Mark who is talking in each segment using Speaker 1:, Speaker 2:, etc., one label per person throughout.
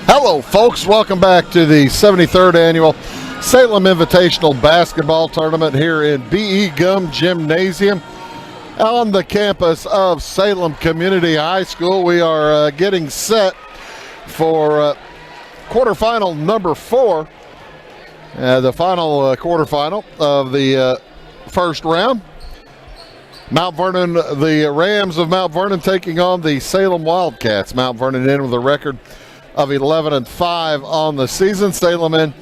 Speaker 1: Hello, folks. Welcome back to the 73rd Annual Salem Invitational Basketball Tournament here in B.E. Gum Gymnasium on the campus of Salem Community High School. We are getting set for quarterfinal number 4, the final quarterfinal of the first round. Mount Vernon, the Rams of Mount Vernon taking on the Salem Wildcats. Mount Vernon in with a record of 11-5 on the season. Salem in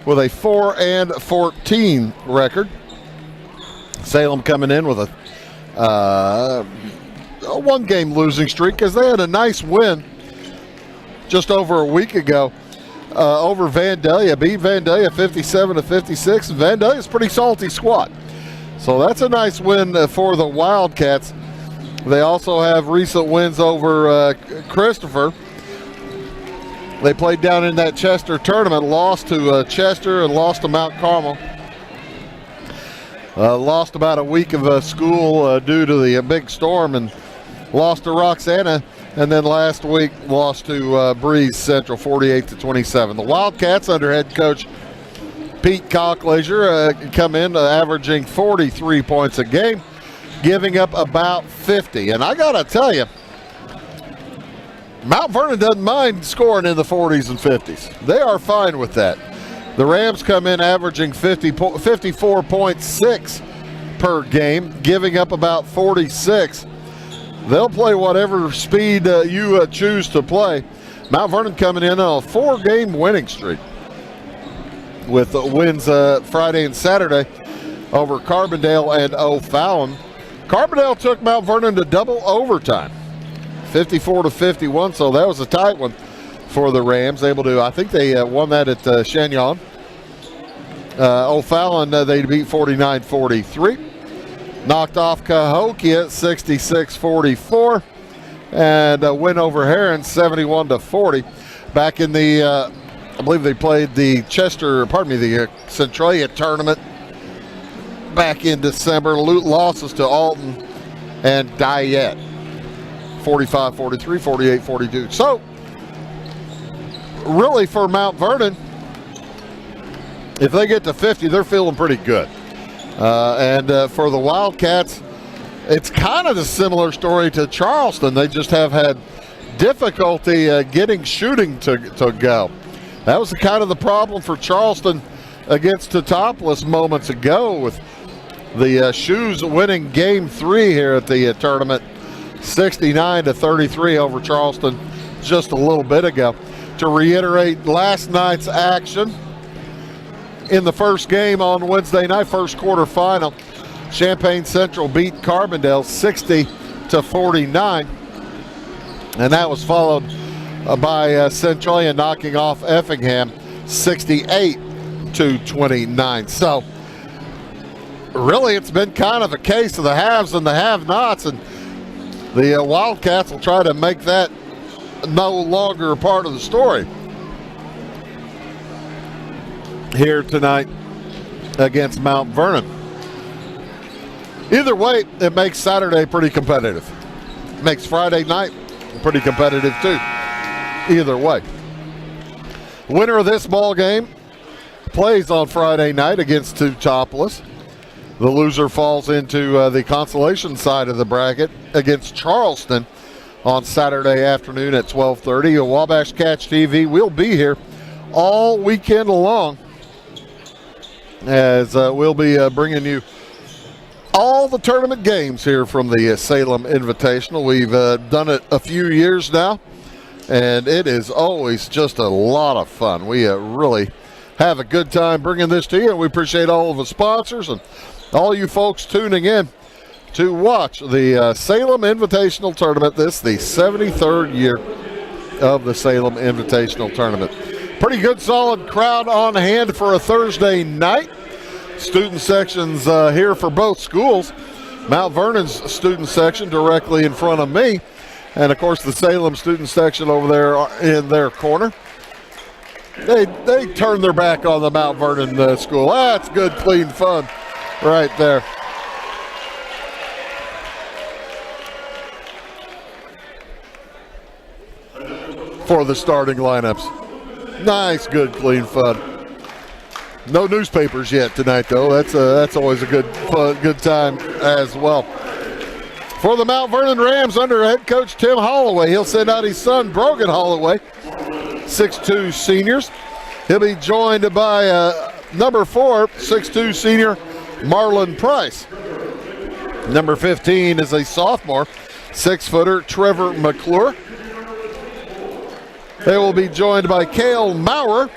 Speaker 1: with a 4-14 record. Salem coming in with a one-game losing streak because they had a nice win just over a week ago over Vandalia. Beat Vandalia 57-56. Vandalia's a pretty salty squad, so that's a nice win for the Wildcats. They also have recent wins over Christopher. They played down in that Chester tournament, lost to Chester and lost to Mount Carmel. Lost about a week of school due to the big storm, and lost to Roxana, and then last week lost to Breeze Central 48-27. The Wildcats under head coach Pete Cockleasure come in averaging 43 points a game, giving up about 50. And I got to tell you, Mount Vernon doesn't mind scoring in the 40s and 50s. They are fine with that. The Rams come in averaging 54.6 per game, giving up about 46. They'll play whatever speed you choose to play. Mount Vernon coming in on a 4-game winning streak with wins Friday and Saturday over Carbondale and O'Fallon. Carbondale took Mount Vernon to double overtime, 54-51, so that was a tight one for the Rams. Able to, I think they won that at Chagnon. O'Fallon, they beat 49-43. Knocked off Cahokia 66-44. And a win over Heron 71-40. Back in the, I believe they played the the Centralia tournament back in December. Losses to Alton and Dyett. 45-43, 48-42. So, really for Mount Vernon, if they get to 50, they're feeling pretty good. And for the Wildcats, it's kind of a similar story to Charleston. They just have had difficulty getting shooting to go. That was kind of the problem for Charleston against Teutopolis moments ago, with the Shoes winning Game 3 here at the tournament, 69-33 over Charleston just a little bit ago. To reiterate last night's action, in the first game on Wednesday night, first quarterfinal, Champaign Central beat Carbondale 60-49, and that was followed by Centralia knocking off Effingham 68-29. So really it's been kind of a case of the haves and the have-nots, and the Wildcats will try to make that no longer a part of the story here tonight against Mount Vernon. Either way, it makes Saturday pretty competitive. It makes Friday night pretty competitive too. Either way. Winner of this ball game plays on Friday night against Teutopolis. The loser falls into the consolation side of the bracket against Charleston on Saturday afternoon at 12:30. Wabash Catch TV will be here all weekend long, as we'll be bringing you all the tournament games here from the Salem Invitational. We've done it a few years now, and it is always just a lot of fun. We really have a good time bringing this to you, and we appreciate all of the sponsors and all you folks tuning in to watch the Salem Invitational Tournament. This is the 73rd year of the Salem Invitational Tournament. Pretty good, solid crowd on hand for a Thursday night. Student sections here for both schools. Mount Vernon's student section directly in front of me, and of course the Salem student section over there in their corner. They turn their back on the Mount Vernon school. That's good, clean fun right there. For the starting lineups. Nice, good, clean fun. No newspapers yet tonight, though. That's always a good time as well. For the Mount Vernon Rams, under head coach Tim Holloway, he'll send out his son Brogan Holloway, 6'2" seniors. He'll be joined by number 4, 6'2" senior Marlon Price. Number 15 is a sophomore, 6-footer Trevor McClure. They will be joined by Cale Maurer,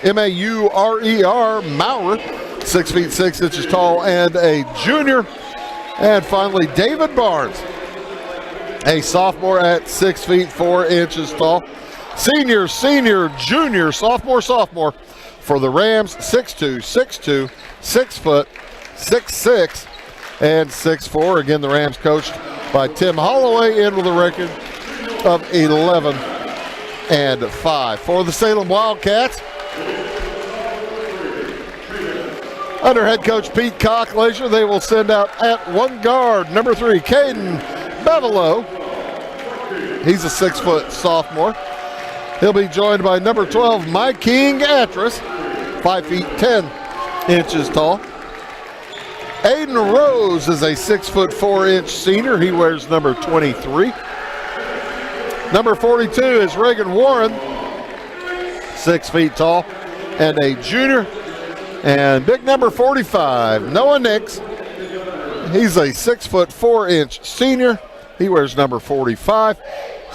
Speaker 1: M-A-U-R-E-R, Maurer, 6 feet 6 inches tall, and a junior. And finally, David Barnes, a sophomore at 6 feet 4 inches tall. Senior, junior, sophomore for the Rams, 6'2", 6 foot, 6'6", and 6'4". Again, the Rams coached by Tim Holloway, in with a record of 11-5. For the Salem Wildcats, under head coach Pete Cockleasure, they will send out at one guard, number 3, Caden Bevelow. He's a 6-foot sophomore. He'll be joined by number 12, Mike King Atras, 5 feet 10 inches tall. Aiden Rose is a 6 foot 4 inch senior. He wears number 23. Number 42 is Reagan Warren, 6 feet tall, and a junior. And big number 45, Noah Nix. He's a 6 foot 4 inch senior. He wears number 45.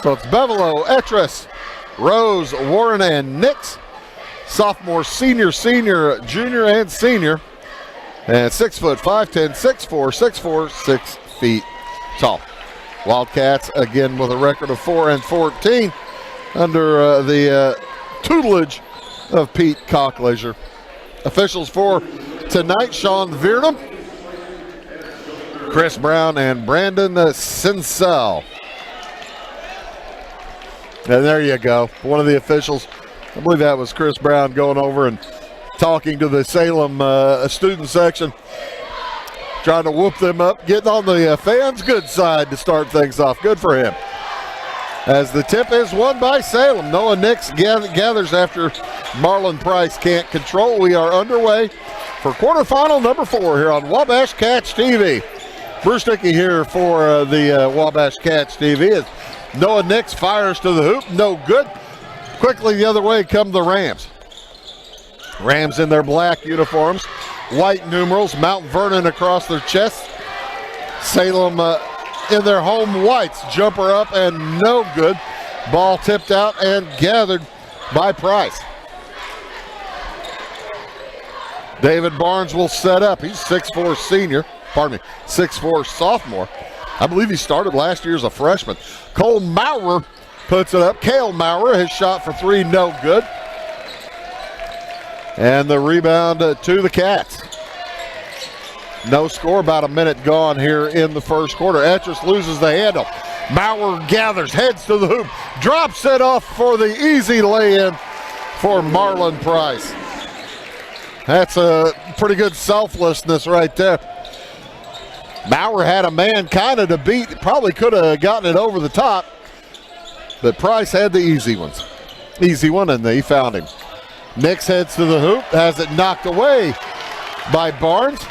Speaker 1: So it's Bevelow, Etris, Rose, Warren, and Nix. Sophomore, senior, junior, and senior. And 6 foot 5'10", 6'4", 6 feet tall. Wildcats again with a record of 4-14 under the tutelage of Pete Cockleasure. Officials for tonight: Sean Vernon, Chris Brown, and Brandon Sinsel. And there you go. One of the officials, I believe that was Chris Brown, going over and talking to the Salem student section, trying to whoop them up, getting on the fans' good side to start things off. Good for him. As the tip is won by Salem. Noah Nix gathers after Marlon Price can't control. We are underway for quarterfinal number 4 here on Wabash Catch TV. Bruce Dickey here for the Wabash Catch TV. As Noah Nix fires to the hoop, no good. Quickly the other way come the Rams. Rams in their black uniforms, white numerals, Mount Vernon across their chests. Salem in their home whites, jumper up and no good. Ball tipped out and gathered by Price. David Barnes will set up. He's 6'4" senior, 6'4" sophomore. I believe he started last year as a freshman. Cole Maurer puts it up. Cale Maurer, his shot for 3, no good. And the rebound to the Cats. No score, about a minute gone here in the first quarter. Etris loses the handle. Maurer gathers, heads to the hoop, drops it off for the easy lay-in for Marlon Price. That's a pretty good selflessness right there. Maurer had a man kind of to beat, probably could have gotten it over the top, but Price had the easy ones. Easy one, and they found him. Nix heads to the hoop, has it knocked away by Barnes.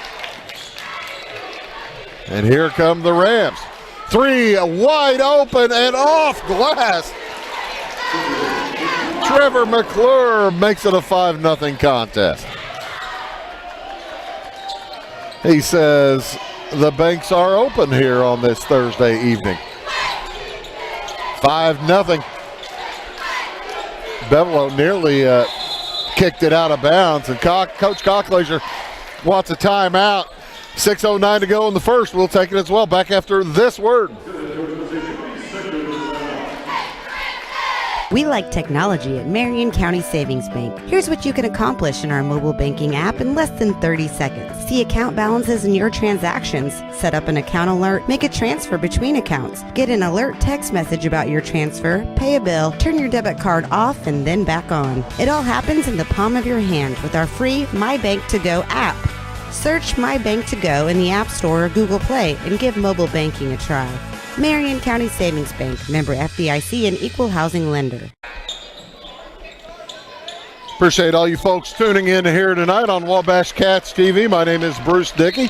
Speaker 1: And here come the Rams. 3 wide open and off glass. Trevor McClure makes it a 5-0 contest. He says the banks are open here on this Thursday evening. 5-0. Bevelow nearly kicked it out of bounds, and Coach Cockleasure wants a timeout. 6:09 to go in the first. We'll take it as well. Back after this word.
Speaker 2: We like technology at Marion County Savings Bank. Here's what you can accomplish in our mobile banking app in less than 30 seconds. See account balances in your transactions, set up an account alert, make a transfer between accounts, get an alert text message about your transfer, pay a bill, turn your debit card off and then back on. It all happens in the palm of your hand with our free My Bank to Go app. Search My Bank to Go in the App Store or Google Play and give mobile banking a try. Marion County Savings Bank, member FDIC and equal housing lender.
Speaker 1: Appreciate all you folks tuning in here tonight on Wabash Cats TV. My name is Bruce Dickey.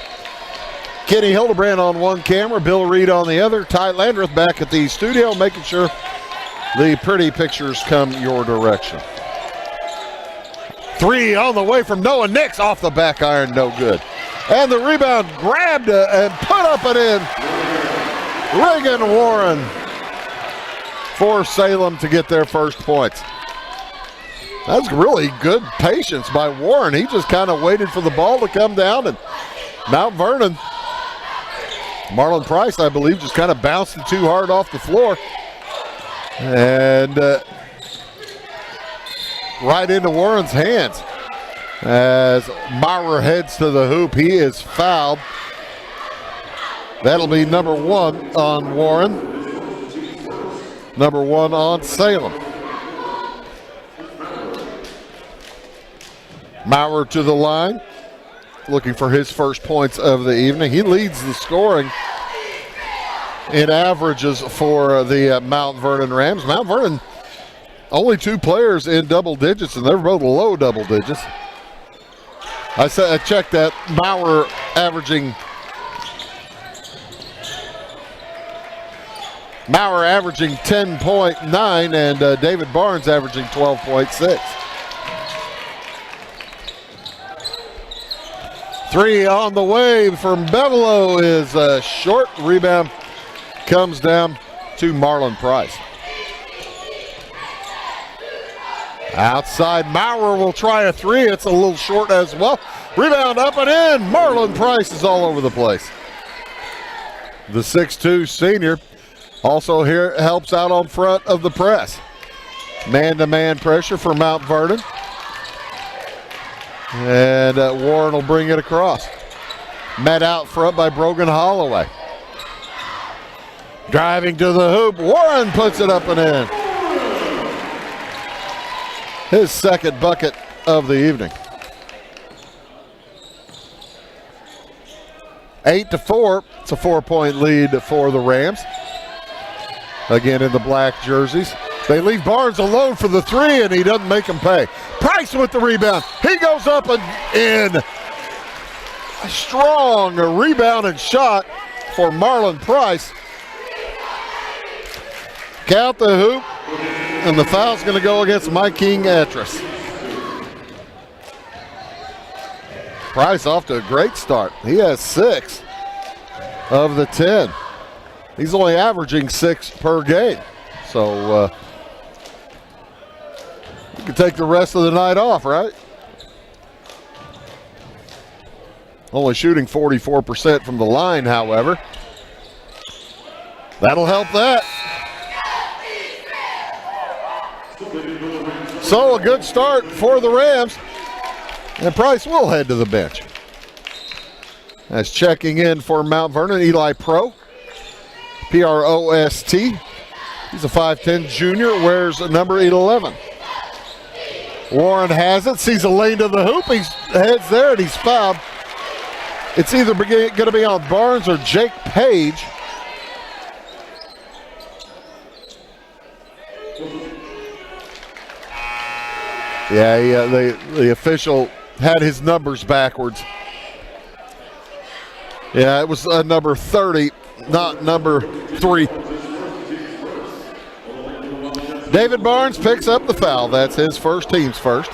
Speaker 1: Kenny Hildebrand on one camera, Bill Reed on the other. Ty Landreth back at the studio, making sure the pretty pictures come your direction. 3 on the way from Noah Nix, off the back iron, no good. And the rebound grabbed and put up and in. Reagan Warren for Salem to get their first points. That's really good patience by Warren. He just kind of waited for the ball to come down, and Mount Vernon, Marlon Price, I believe, just kind of bounced it too hard off the floor. And right into Warren's hands. As Maurer heads to the hoop, he is fouled. That'll be number 1 on Warren. Number 1 on Salem. Maurer to the line, looking for his first points of the evening. He leads the scoring in averages for the Mount Vernon Rams. Mount Vernon, only 2 players in double digits, and they're both low double digits. I checked that. Maurer averaging 10.9, and David Barnes averaging 12.6. 3 on the way from Beverlo is a short. Rebound comes down to Marlon Price. Outside, Maurer will try a 3. It's a little short as well. Rebound up and in. Marlon Price is all over the place. The 6'2 senior also here helps out on front of the press. Man-to-man pressure for Mount Vernon. And Warren will bring it across. Met out front by Brogan Holloway. Driving to the hoop. Warren puts it up and in. His second bucket of the evening. 8-4. It's a 4-point lead for the Rams. Again in the black jerseys. They leave Barnes alone for the 3, and he doesn't make him pay. Price with the rebound. He goes up and in. A strong rebound and shot for Marlon Price. Count the hoop, and the foul's going to go against Mike King-Etris. Price off to a great start. He has 6 of the 10. He's only averaging 6 per game. So you can take the rest of the night off, right? Only shooting 44% from the line, however. That'll help that. So a good start for the Rams. And Price will head to the bench. As checking in for Mount Vernon, Eli P-R-O-S-T. He's a 5'10 junior, wears number 11. Warren has it, sees a lane to the hoop. He heads there and he's fouled. It's either going to be on Barnes or Jake Page. Yeah, the official had his numbers backwards. Yeah, it was number 30, not number 3. David Barnes picks up the foul. That's his first, team's first.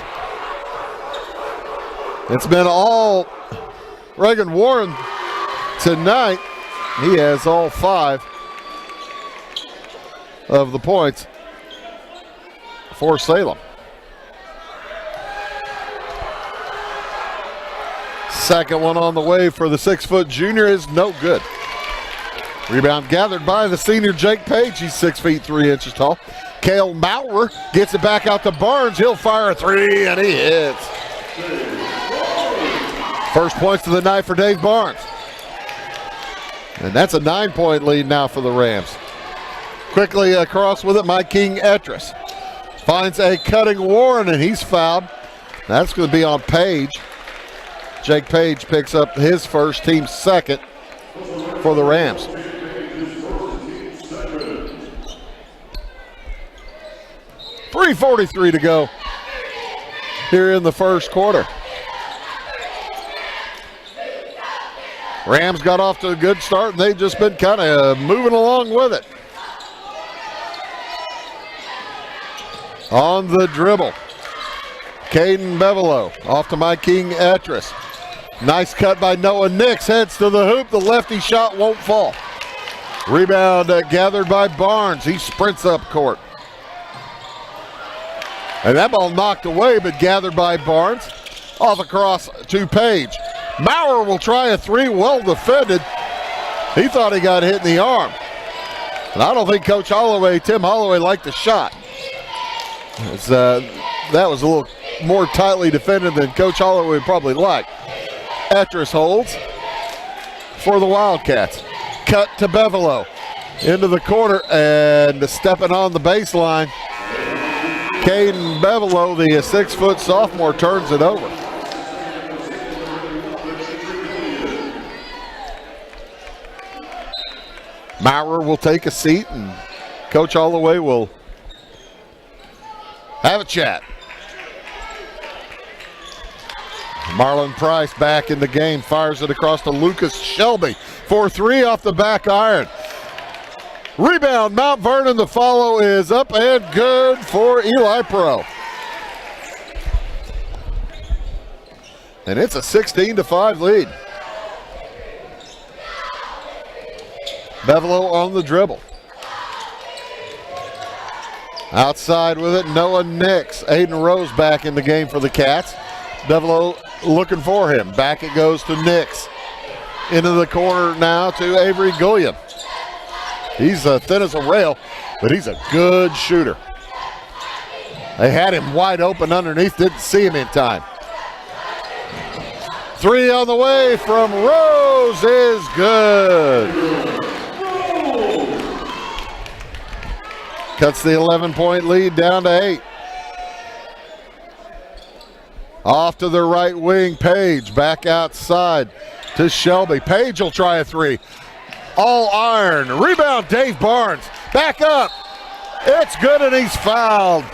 Speaker 1: It's been all Reagan Warren tonight. He has all 5 of the points for Salem. Second one on the way for the 6' junior is no good. Rebound gathered by the senior Jake Page. He's 6 feet 3 inches tall. Cale Maurer gets it back out to Barnes. He'll fire a 3 and he hits. First points of the night for Dave Barnes. And that's a 9-point lead now for the Rams. Quickly across with it, Mike King-Etris. Finds a cutting Warren and he's fouled. That's going to be on Page. Jake Page picks up his first, team's second for the Rams. .343 to go here in the first quarter. Rams got off to a good start, and they've just been kind of moving along with it. On the dribble, Caden Bevelow off to my King Etris. Nice cut by Noah Nix, heads to the hoop. The lefty shot won't fall. Rebound gathered by Barnes. He sprints up court. And that ball knocked away, but gathered by Barnes. Off across to Page. Maurer will try a three, well defended. He thought he got hit in the arm. And I don't think Coach Holloway, Tim Holloway, liked the shot. That was a little more tightly defended than Coach Holloway would probably like. Etris holds for the Wildcats. Cut to Bevelow. Into the corner and stepping on the baseline. Caden Bevelow, the 6-foot sophomore, turns it over. Maurer will take a seat and Coach Holloway will have a chat. Marlon Price back in the game, fires it across to Lucas Shelby for three off the back iron. Rebound, Mount Vernon. The follow is up and good for Eli Pro. And it's a 16-5 lead. Bevelow on the dribble. Outside with it, Noah Nix. Aiden Rose back in the game for the Cats. Bevelow looking for him. Back it goes to Nix. Into the corner now to Avery Gulliam. He's thin as a rail, but he's a good shooter. They had him wide open underneath, didn't see him in time. Three on the way from Rose is good. Cuts the 11-point lead down to 8. Off to the right wing, Page back outside to Shelby. Page will try a three. All iron. Rebound, Dave Barnes. Back up. It's good, and he's fouled.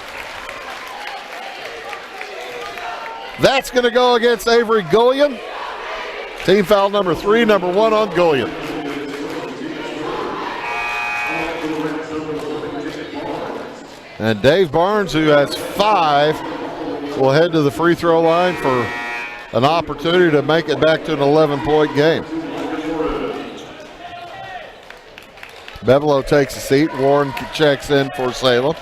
Speaker 1: That's going to go against Avery Gulliam. Team foul number 3, number 1 on Gulliam. And Dave Barnes, who has 5, will head to the free throw line for an opportunity to make it back to an 11-point game. Bevelow takes a seat. Warren checks in for Salem.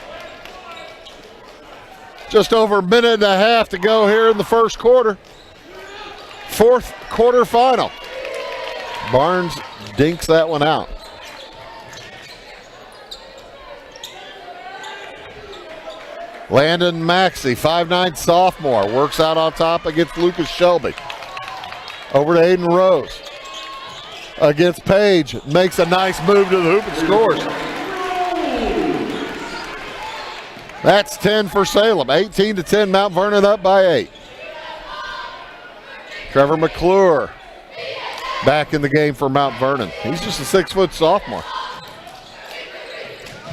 Speaker 1: Just over a minute and a half to go here in the first quarter. Fourth quarter final. Barnes dinks that one out. Landon Maxey, 5'9" sophomore, works out on top against Lucas Shelby. Over to Aiden Rose. Against Page, makes a nice move to the hoop and scores. That's 10 for Salem. 18-10, Mount Vernon up by 8. Trevor McClure back in the game for Mount Vernon. He's just a 6-foot sophomore.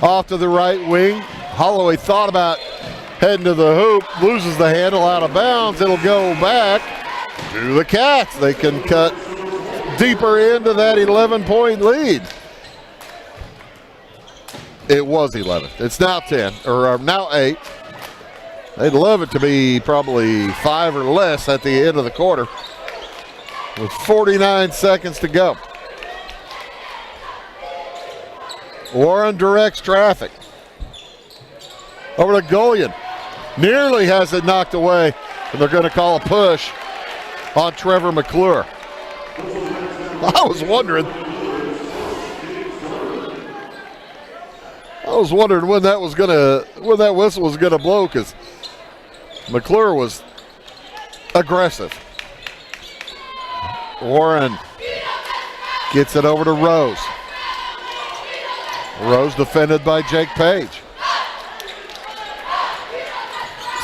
Speaker 1: Off to the right wing. Holloway thought about heading to the hoop, loses the handle out of bounds. It'll go back to the Cats. They can cut deeper into that 11-point lead. It was 11. It's now 10, or now 8. They'd love it to be probably 5 or less at the end of the quarter with 49 seconds to go. Warren directs traffic. Over to Gullion. Nearly has it knocked away, and they're going to call a push on Trevor McClure. I was wondering when that whistle was gonna blow, because McClure was aggressive. Warren gets it over to Rose. Rose defended by Jake Page.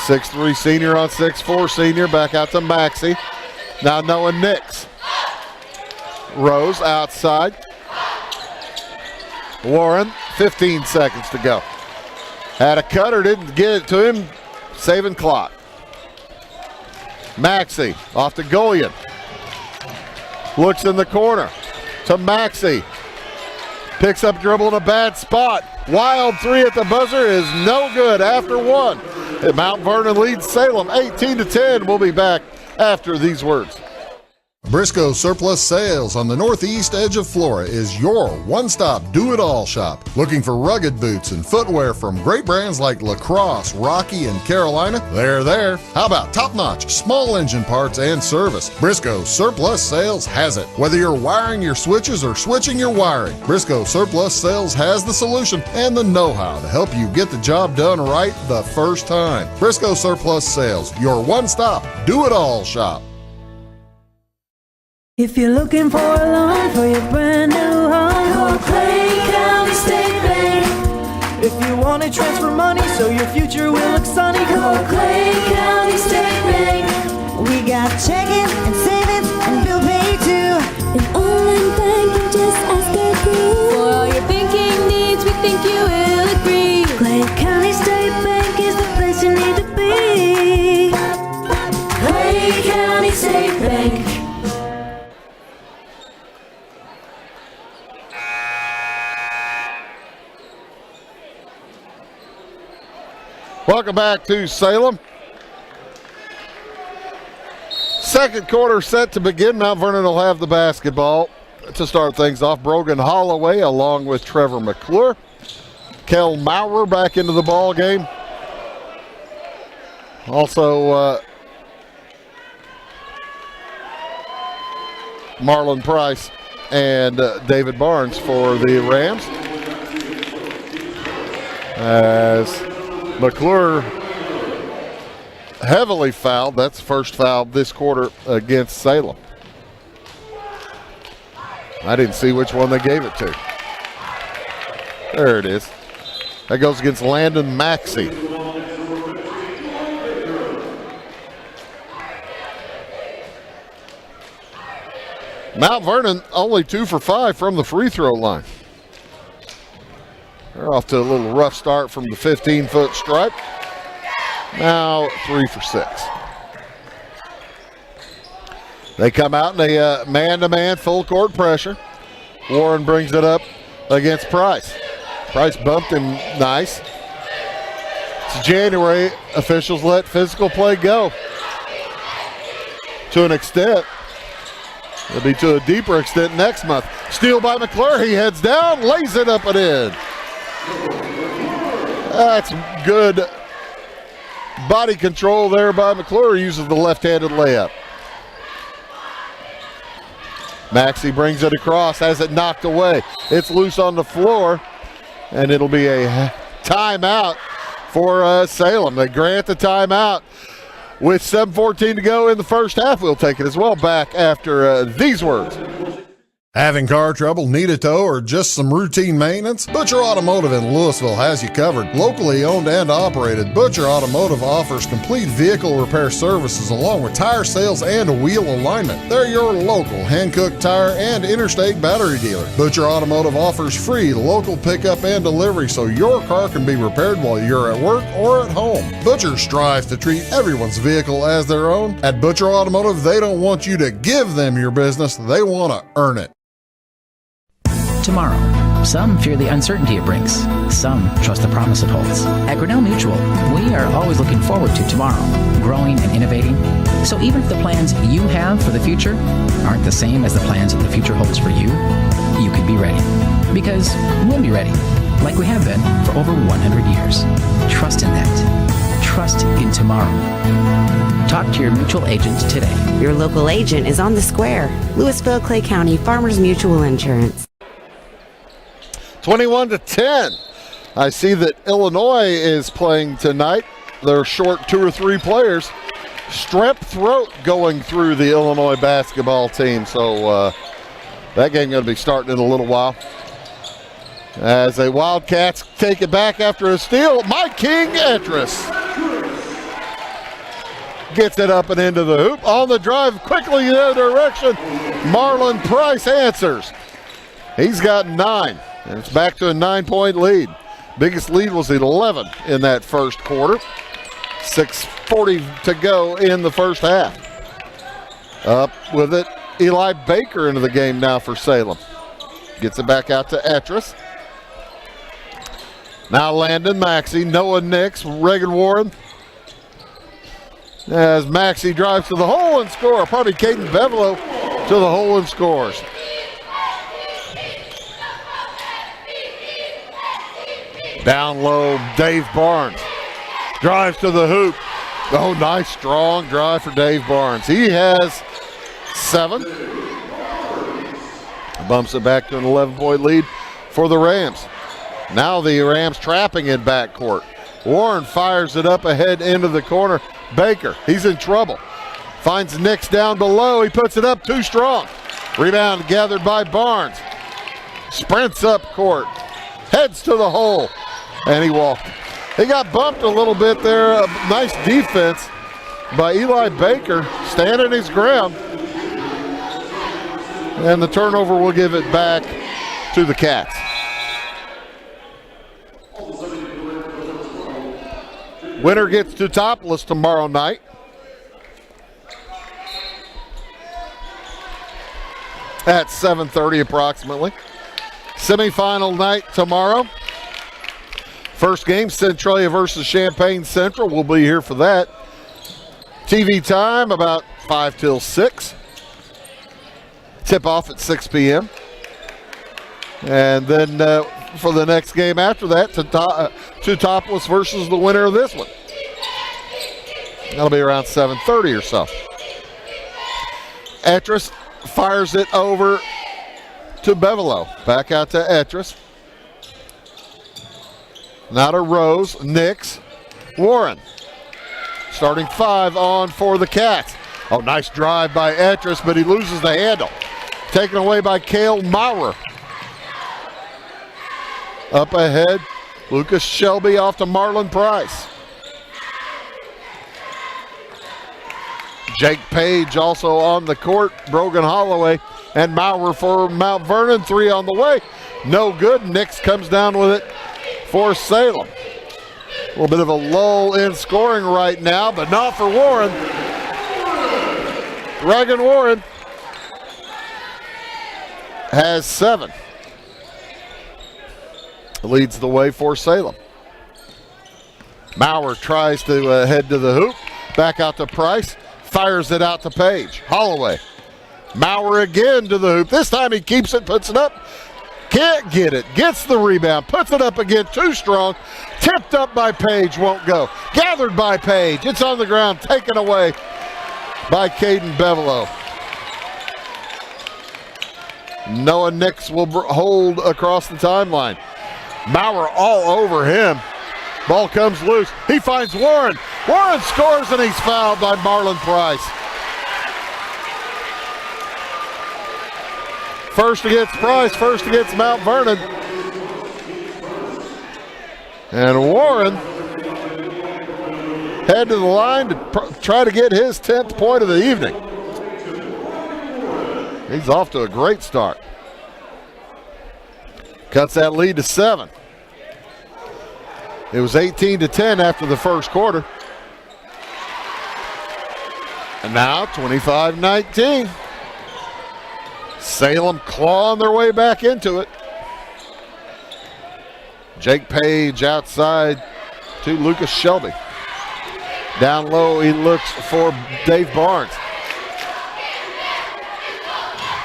Speaker 1: 6'3" senior on 6'4" senior. Back out to Maxey. Now Noah Nix. Rose outside. Warren, 15 seconds to go. Had a cutter, didn't get it to him. Saving clock. Maxey off to Golian. Looks in the corner to Maxey. Picks up dribble in a bad spot. Wild three at the buzzer is no good after one. And Mount Vernon leads Salem 18-10. We'll be back after these words.
Speaker 3: Briscoe Surplus Sales on the northeast edge of Flora is your one-stop do-it-all shop. Looking for rugged boots and footwear from great brands like Lacrosse, Rocky, and Carolina? They're there. How about top-notch small engine parts and service? Briscoe Surplus Sales has it. Whether you're wiring your switches or switching your wiring, Briscoe Surplus Sales has the solution and the know-how to help you get the job done right the first time. Briscoe Surplus Sales, your one-stop do-it-all shop.
Speaker 4: If you're looking for a loan for your brand new home, call Clay County State Bank. If you want to transfer money so your future will look sunny, call Clay County State Bank. We got checking and savings and bill pay too.
Speaker 5: An online bank, you just ask our crew. For all your banking needs, we think you will agree.
Speaker 4: Clay County State Bank is the place you need to be.
Speaker 5: Clay County State Bank.
Speaker 1: Welcome back to Salem. Second quarter set to begin. Mount Vernon will have the basketball to start things off. Brogan Holloway along with Trevor McClure. Kel Maurer back into the ball game. Also Marlon Price and David Barnes for the Rams. As McClure heavily fouled. That's the first foul this quarter against Salem. I didn't see which one they gave it to. There it is. That goes against Landon Maxey. Mount Vernon only 2 for 5 from the free throw line. They're off to a little rough start from the 15-foot stripe. Now 3 for 6. They come out and they man-to-man full court pressure. Warren brings it up against Price. Price bumped him nice. It's January. Officials let physical play go to an extent. It'll be to a deeper extent next month. Steal by McClure. He heads down, lays it up and in. That's good body control there by McClure. Uses the left-handed layup. Maxey brings it across, has it knocked away. It's loose on the floor, and it'll be a timeout for Salem. They grant the timeout. With 7:14 to go in the first half, we'll take it as well back after these words.
Speaker 3: Having car trouble, need a tow, or just some routine maintenance? Butcher Automotive in Louisville has you covered. Locally owned and operated, Butcher Automotive offers complete vehicle repair services along with tire sales and wheel alignment. They're your local Hankook tire and interstate battery dealer. Butcher Automotive offers free local pickup and delivery so your car can be repaired while you're at work or at home. Butcher strives to treat everyone's vehicle as their own. At Butcher Automotive, they don't want you to give them your business, they want to earn it.
Speaker 6: Tomorrow. Some fear the uncertainty it brings. Some trust the promise it holds. At Grinnell Mutual, we are always looking forward to tomorrow, growing and innovating. So even if the plans you have for the future aren't the same as the plans that the future holds for you, you can be ready. Because we'll be ready, like we have been for over 100 years. Trust in that. Trust in tomorrow. Talk to your mutual agent today.
Speaker 2: Your local agent is on the square. Louisville, Clay County, Farmers Mutual Insurance.
Speaker 1: 21-10. I see that Illinois is playing tonight. They're short 2 or 3 players. Strep throat going through the Illinois basketball team. So that game going to be starting in a little while. As the Wildcats take it back after a steal, Mike King Etris gets it up and into the hoop. On the drive, quickly in the direction. Marlon Price answers. He's got 9. And it's back to a 9-point lead. Biggest lead was 11 in that first quarter. 6:40 to go in the first half. Up with it, Eli Baker into the game now for Salem. Gets it back out to Etris. Now Landon Maxey, Noah Nix, Reagan Warren. As Maxey drives to the hole and scores. Caden Bevelo to the hole and scores. Down low, Dave Barnes drives to the hoop. Oh, nice strong drive for Dave Barnes. He has 7. Bumps it back to an 11-point lead for the Rams. Now the Rams trapping in backcourt. Warren fires it up ahead into the corner. Baker, he's in trouble. Finds Nix down below. He puts it up too strong. Rebound gathered by Barnes. Sprints up court. Heads to the hole. And he walked. He got bumped a little bit there. A nice defense by Eli Baker, standing his ground. And the turnover will give it back to the Cats. Winner gets to Topless tomorrow night. At 7:30 approximately. Semifinal night tomorrow. First game, Centralia versus Champaign Central. We'll be here for that. TV time about 5 till 6. Tip off at 6 p.m. And then for the next game after that, to Topless versus the winner of this one. That'll be around 7:30 or so. Etris fires it over to Bevelo. Back out to Etris. Now to Rose, Nix, Warren. Starting 5 on for the Cats. Oh, nice drive by Etris, but he loses the handle. Taken away by Cale Maurer. Up ahead, Lucas Shelby off to Marlon Price. Jake Page also on the court. Brogan Holloway and Maurer for Mount Vernon. 3 on the way. No good. Nix comes down with it for Salem. A little bit of a lull in scoring right now, but not for Warren. Reagan Warren has 7. Leads the way for Salem. Maurer tries to head to the hoop. Back out to Price. Fires it out to Page. Holloway. Maurer again to the hoop. This time he keeps it, puts it up. Can't get it. Gets the rebound. Puts it up again. Too strong. Tipped up by Page. Won't go. Gathered by Page. It's on the ground. Taken away by Caden Bevelo. Noah Nix will hold across the timeline. Maurer all over him. Ball comes loose. He finds Warren. Warren scores and he's fouled by Marlon Price. First against Price, first against Mount Vernon. And Warren head to the line to try to get his 10th point of the evening. He's off to a great start. Cuts that lead to 7. It was 18-10 after the first quarter. And now 25-19. Salem clawing their way back into it. Jake Page outside to Lucas Shelby. Down low, he looks for Dave Barnes.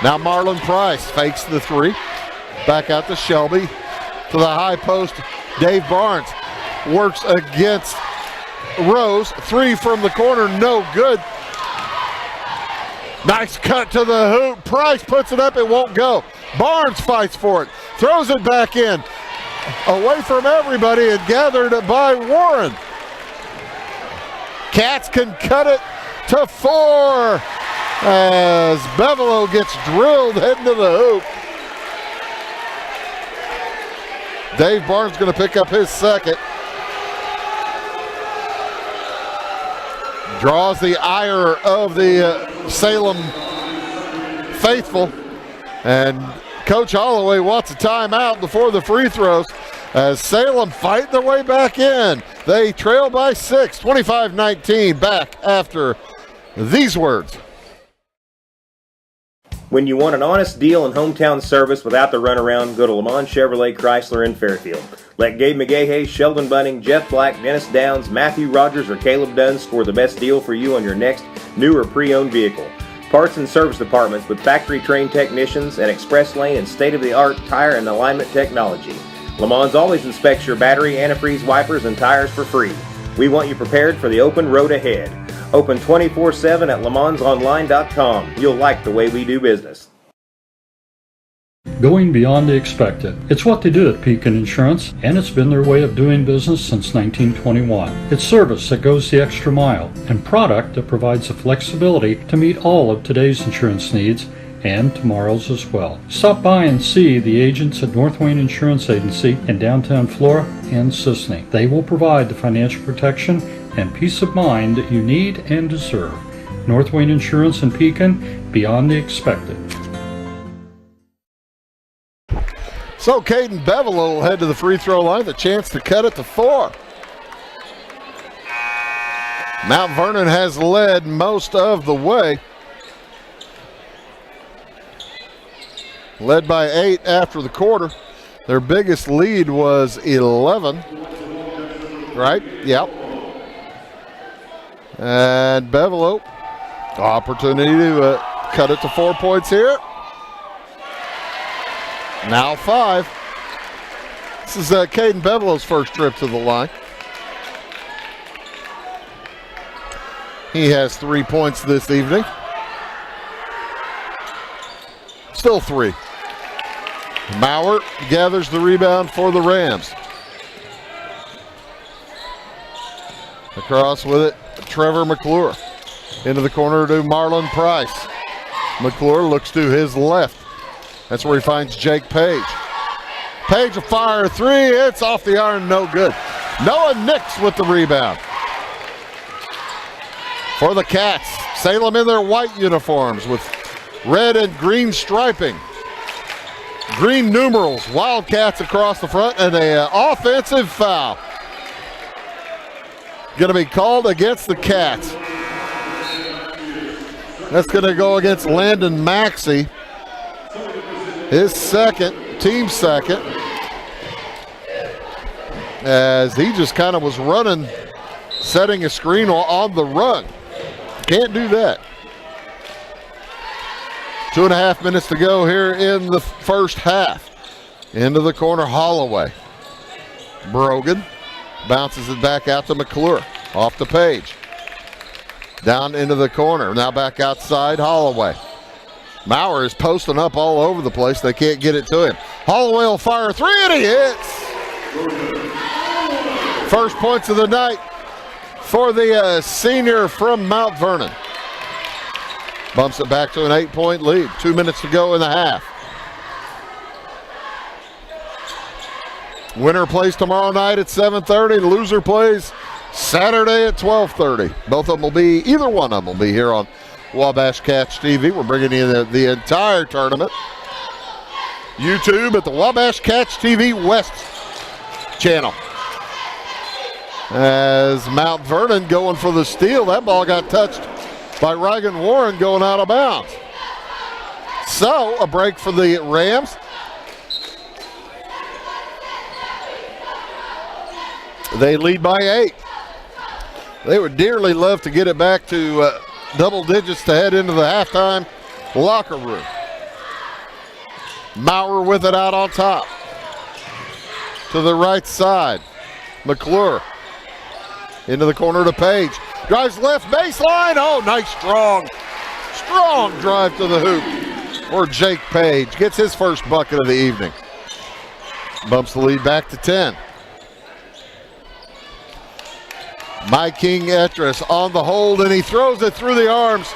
Speaker 1: Now Marlon Price fakes the 3. Back out to Shelby. To the high post, Dave Barnes works against Rose. 3 from the corner, no good. Nice cut to the hoop. Price puts it up, it won't go. Barnes fights for it, throws it back in. Away from everybody and gathered by Warren. Cats can cut it to 4 as Bevelo gets drilled heading to the hoop. Dave Barnes going to pick up his second. Draws the ire of the Salem faithful. And Coach Holloway wants a timeout before the free throws as Salem fight their way back in. They trail by 6, 25-19, back after these words.
Speaker 7: When you want an honest deal and hometown service without the runaround, go to Lamont Chevrolet Chrysler in Fairfield. Let Gabe McGahey, Sheldon Bunning, Jeff Black, Dennis Downs, Matthew Rogers, or Caleb Dunn score the best deal for you on your next new or pre-owned vehicle. Parts and service departments with factory-trained technicians and express lane and state-of-the-art tire and alignment technology. Lamont always inspects your battery, antifreeze, wipers, and tires for free. We want you prepared for the open road ahead. Open 24/7 at LeMansOnline.com. You'll like the way we do business.
Speaker 8: Going beyond the expected. It's what they do at Pekin Insurance, and it's been their way of doing business since 1921. It's service that goes the extra mile, and product that provides the flexibility to meet all of today's insurance needs and tomorrow's as well. Stop by and see the agents at North Wayne Insurance Agency in downtown Flora and Sisney. They will provide the financial protection and peace of mind that you need and deserve. North Wayne Insurance in Pekin, beyond the expected.
Speaker 1: So Caden Bevel will head to the free throw line, the chance to cut it to 4. Mount Vernon has led most of the way. Led by 8 after the quarter. Their biggest lead was 11. Right? Yep. And Bevel, opportunity to cut it to 4 points here. Now 5. This is Caden Bevelow's first trip to the line. He has 3 points this evening. Still 3. Maurer gathers the rebound for the Rams. Across with it, Trevor McClure. Into the corner to Marlon Price. McClure looks to his left. That's where he finds Jake Page. Page will fire a 3. It's off the iron, no good. Noah Nix with the rebound. For the Cats, Salem in their white uniforms with red and green striping. Green numerals, Wildcats across the front, and an offensive foul. Going to be called against the Cats. That's going to go against Landon Maxey. His second, team second, as he just kind of was running, setting a screen on the run. Can't do that. 2.5 minutes to go here in the first half. Into the corner, Holloway. Brogan bounces it back out to McClure. Off the Page. Down into the corner. Now back outside, Holloway. Maurer is posting up all over the place. They can't get it to him. Holloway will fire a 3 and he hits. First points of the night for the senior from Mount Vernon. Bumps it back to an 8-point lead. 2 minutes to go in the half. Winner plays tomorrow night at 7:30. Loser plays Saturday at 12:30. Both of them will be, either one of them will be here on Wabash Cats TV. We're bringing you the entire tournament. YouTube at the Wabash Cats TV West channel. As Mount Vernon going for the steal. That ball got touched by Reagan Warren going out of bounds. So a break for the Rams. They lead by 8. They would dearly love to get it back to double digits to head into the halftime locker room. Maurer with it out on top. To the right side. McClure. Into the corner to Page. Drives left baseline. Oh, nice strong drive to the hoop for Jake Page. Gets his first bucket of the evening. Bumps the lead back to 10. Mike King Etris on the hold, and he throws it through the arms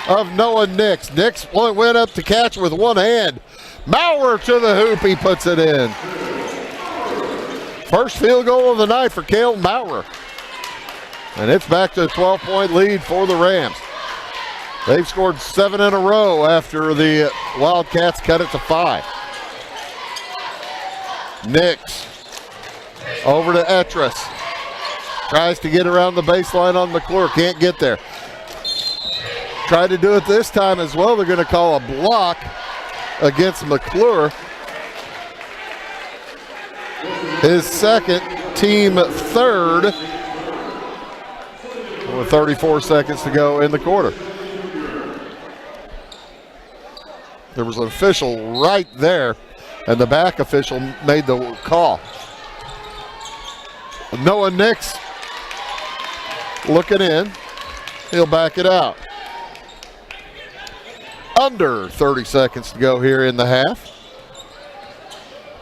Speaker 1: of Noah Nix. Nix went up to catch with one hand. Maurer to the hoop, he puts it in. First field goal of the night for Cale Maurer. And it's back to a 12-point lead for the Rams. They've scored 7 in a row after the Wildcats cut it to 5. Nix over to Etris. Tries to get around the baseline on McClure. Can't get there. Tried to do it this time as well. They're going to call a block against McClure. His second, team third, with 34 seconds to go in the quarter. There was an official right there, and the back official made the call. Noah Nix looking in. He'll back it out. Under 30 seconds to go here in the half.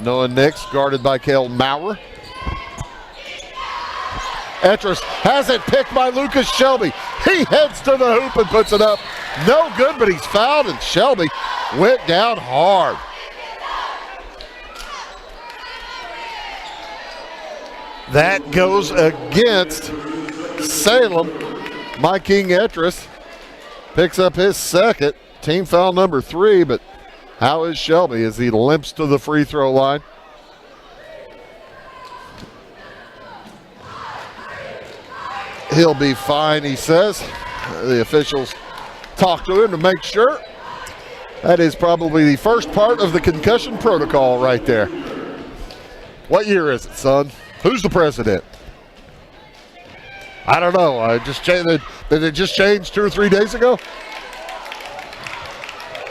Speaker 1: Noah Nix guarded by Cale Maurer. Etris has it picked by Lucas Shelby. He heads to the hoop and puts it up. No good, but he's fouled, and Shelby went down hard. That goes against Salem. My King Etris picks up his second. Team foul number 3, but how is Shelby as he limps to the free throw line? He'll be fine, he says. The officials talk to him to make sure. That is probably the first part of the concussion protocol right there. What year is it, son? Who's the president? I don't know. I just changed. Did it just change 2 or 3 days ago?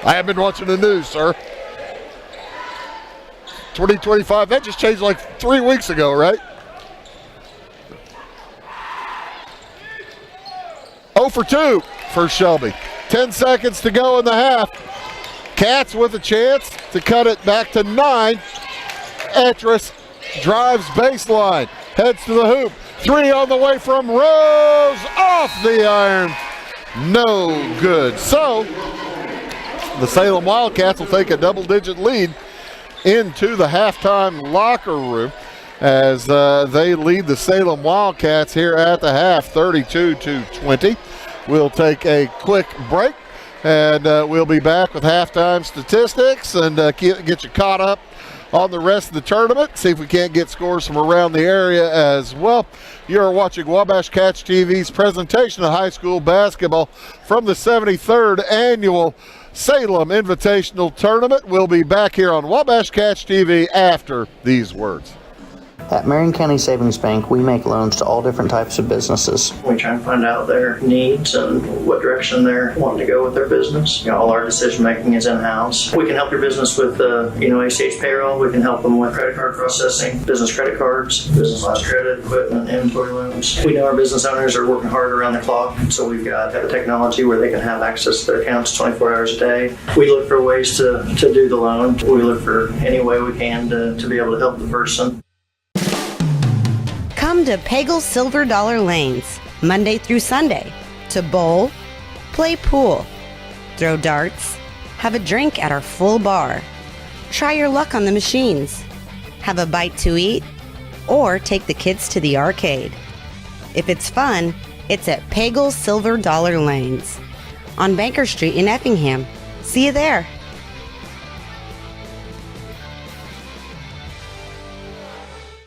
Speaker 1: I haven't been watching the news, sir. 2025, that just changed like 3 weeks ago, right? 0 for 2 for Shelby. 10 seconds to go in the half. Cats with a chance to cut it back to 9. Etris drives baseline, heads to the hoop. 3 on the way from Rose, off the iron. No good. So, the Salem Wildcats will take a double-digit lead into the halftime locker room as they lead the Salem Wildcats here at the half, 32-20. We'll take a quick break, and we'll be back with halftime statistics and get you caught up on the rest of the tournament. See if we can't get scores from around the area as well. You're watching Wabash Cats TV's presentation of high school basketball from the 73rd annual Salem Invitational Tournament. We'll be back here on Wabash Cats TV after these words.
Speaker 9: At Marion County Savings Bank, we make loans to all different types of businesses.
Speaker 10: We try and find out their needs and what direction they're wanting to go with their business. All our decision making is in-house. We can help your business with ACH payroll. We can help them with credit card processing, business credit cards, business lines of credit, equipment, inventory loans. We know our business owners are working hard around the clock, so we've got a technology where they can have access to their accounts 24 hours a day. We look for ways to do the loan. We look for any way we can to be able to help the person.
Speaker 2: Come to Pagel's Silver Dollar Lanes, Monday through Sunday, to bowl, play pool, throw darts, have a drink at our full bar, try your luck on the machines, have a bite to eat, or take the kids to the arcade. If it's fun, it's at Pagel's Silver Dollar Lanes on Banker Street in Effingham. See you there.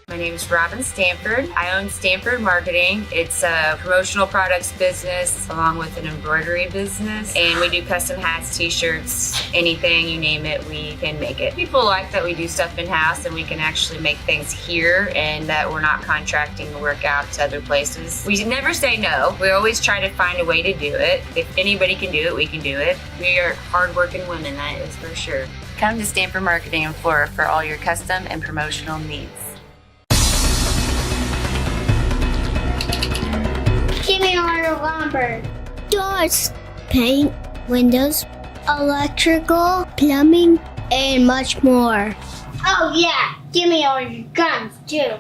Speaker 11: My name is Robin Stanford. I own Stanford Marketing. It's a promotional products business along with an embroidery business. And we do custom hats, t-shirts, anything, you name it, we can make it. People like that we do stuff in-house and we can actually make things here and that we're not contracting the work out to other places. We never say no. We always try to find a way to do it. If anybody can do it, we can do it. We are hardworking women, that is for sure. Come to Stanford Marketing in Flora for all your custom and promotional needs.
Speaker 5: Give me order lumber. Doors, paint, windows, electrical, plumbing, and much more. Oh yeah, give me all your guns too.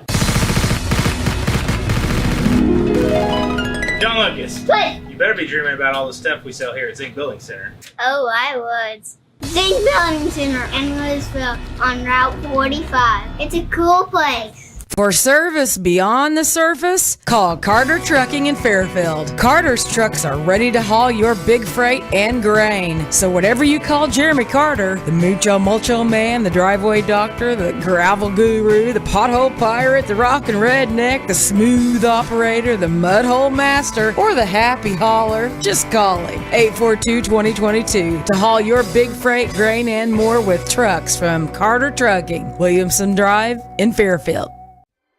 Speaker 12: John Lucas.
Speaker 5: What?
Speaker 12: You better be dreaming about all the stuff we sell here at Zink Building Center.
Speaker 5: Oh, I would. Zink Building Center in Louisville on Route 45. It's a cool place.
Speaker 13: For service beyond the surface, call Carter Trucking in Fairfield. Carter's trucks are ready to haul your big freight and grain. So whatever you call Jeremy Carter, the Mucho Mulcho Man, the driveway doctor, the gravel guru, the pothole pirate, the rockin' redneck, the smooth operator, the mudhole master, or the happy hauler, just call him. 842-2022 to haul your big freight, grain, and more with trucks from Carter Trucking, Williamson Drive in Fairfield.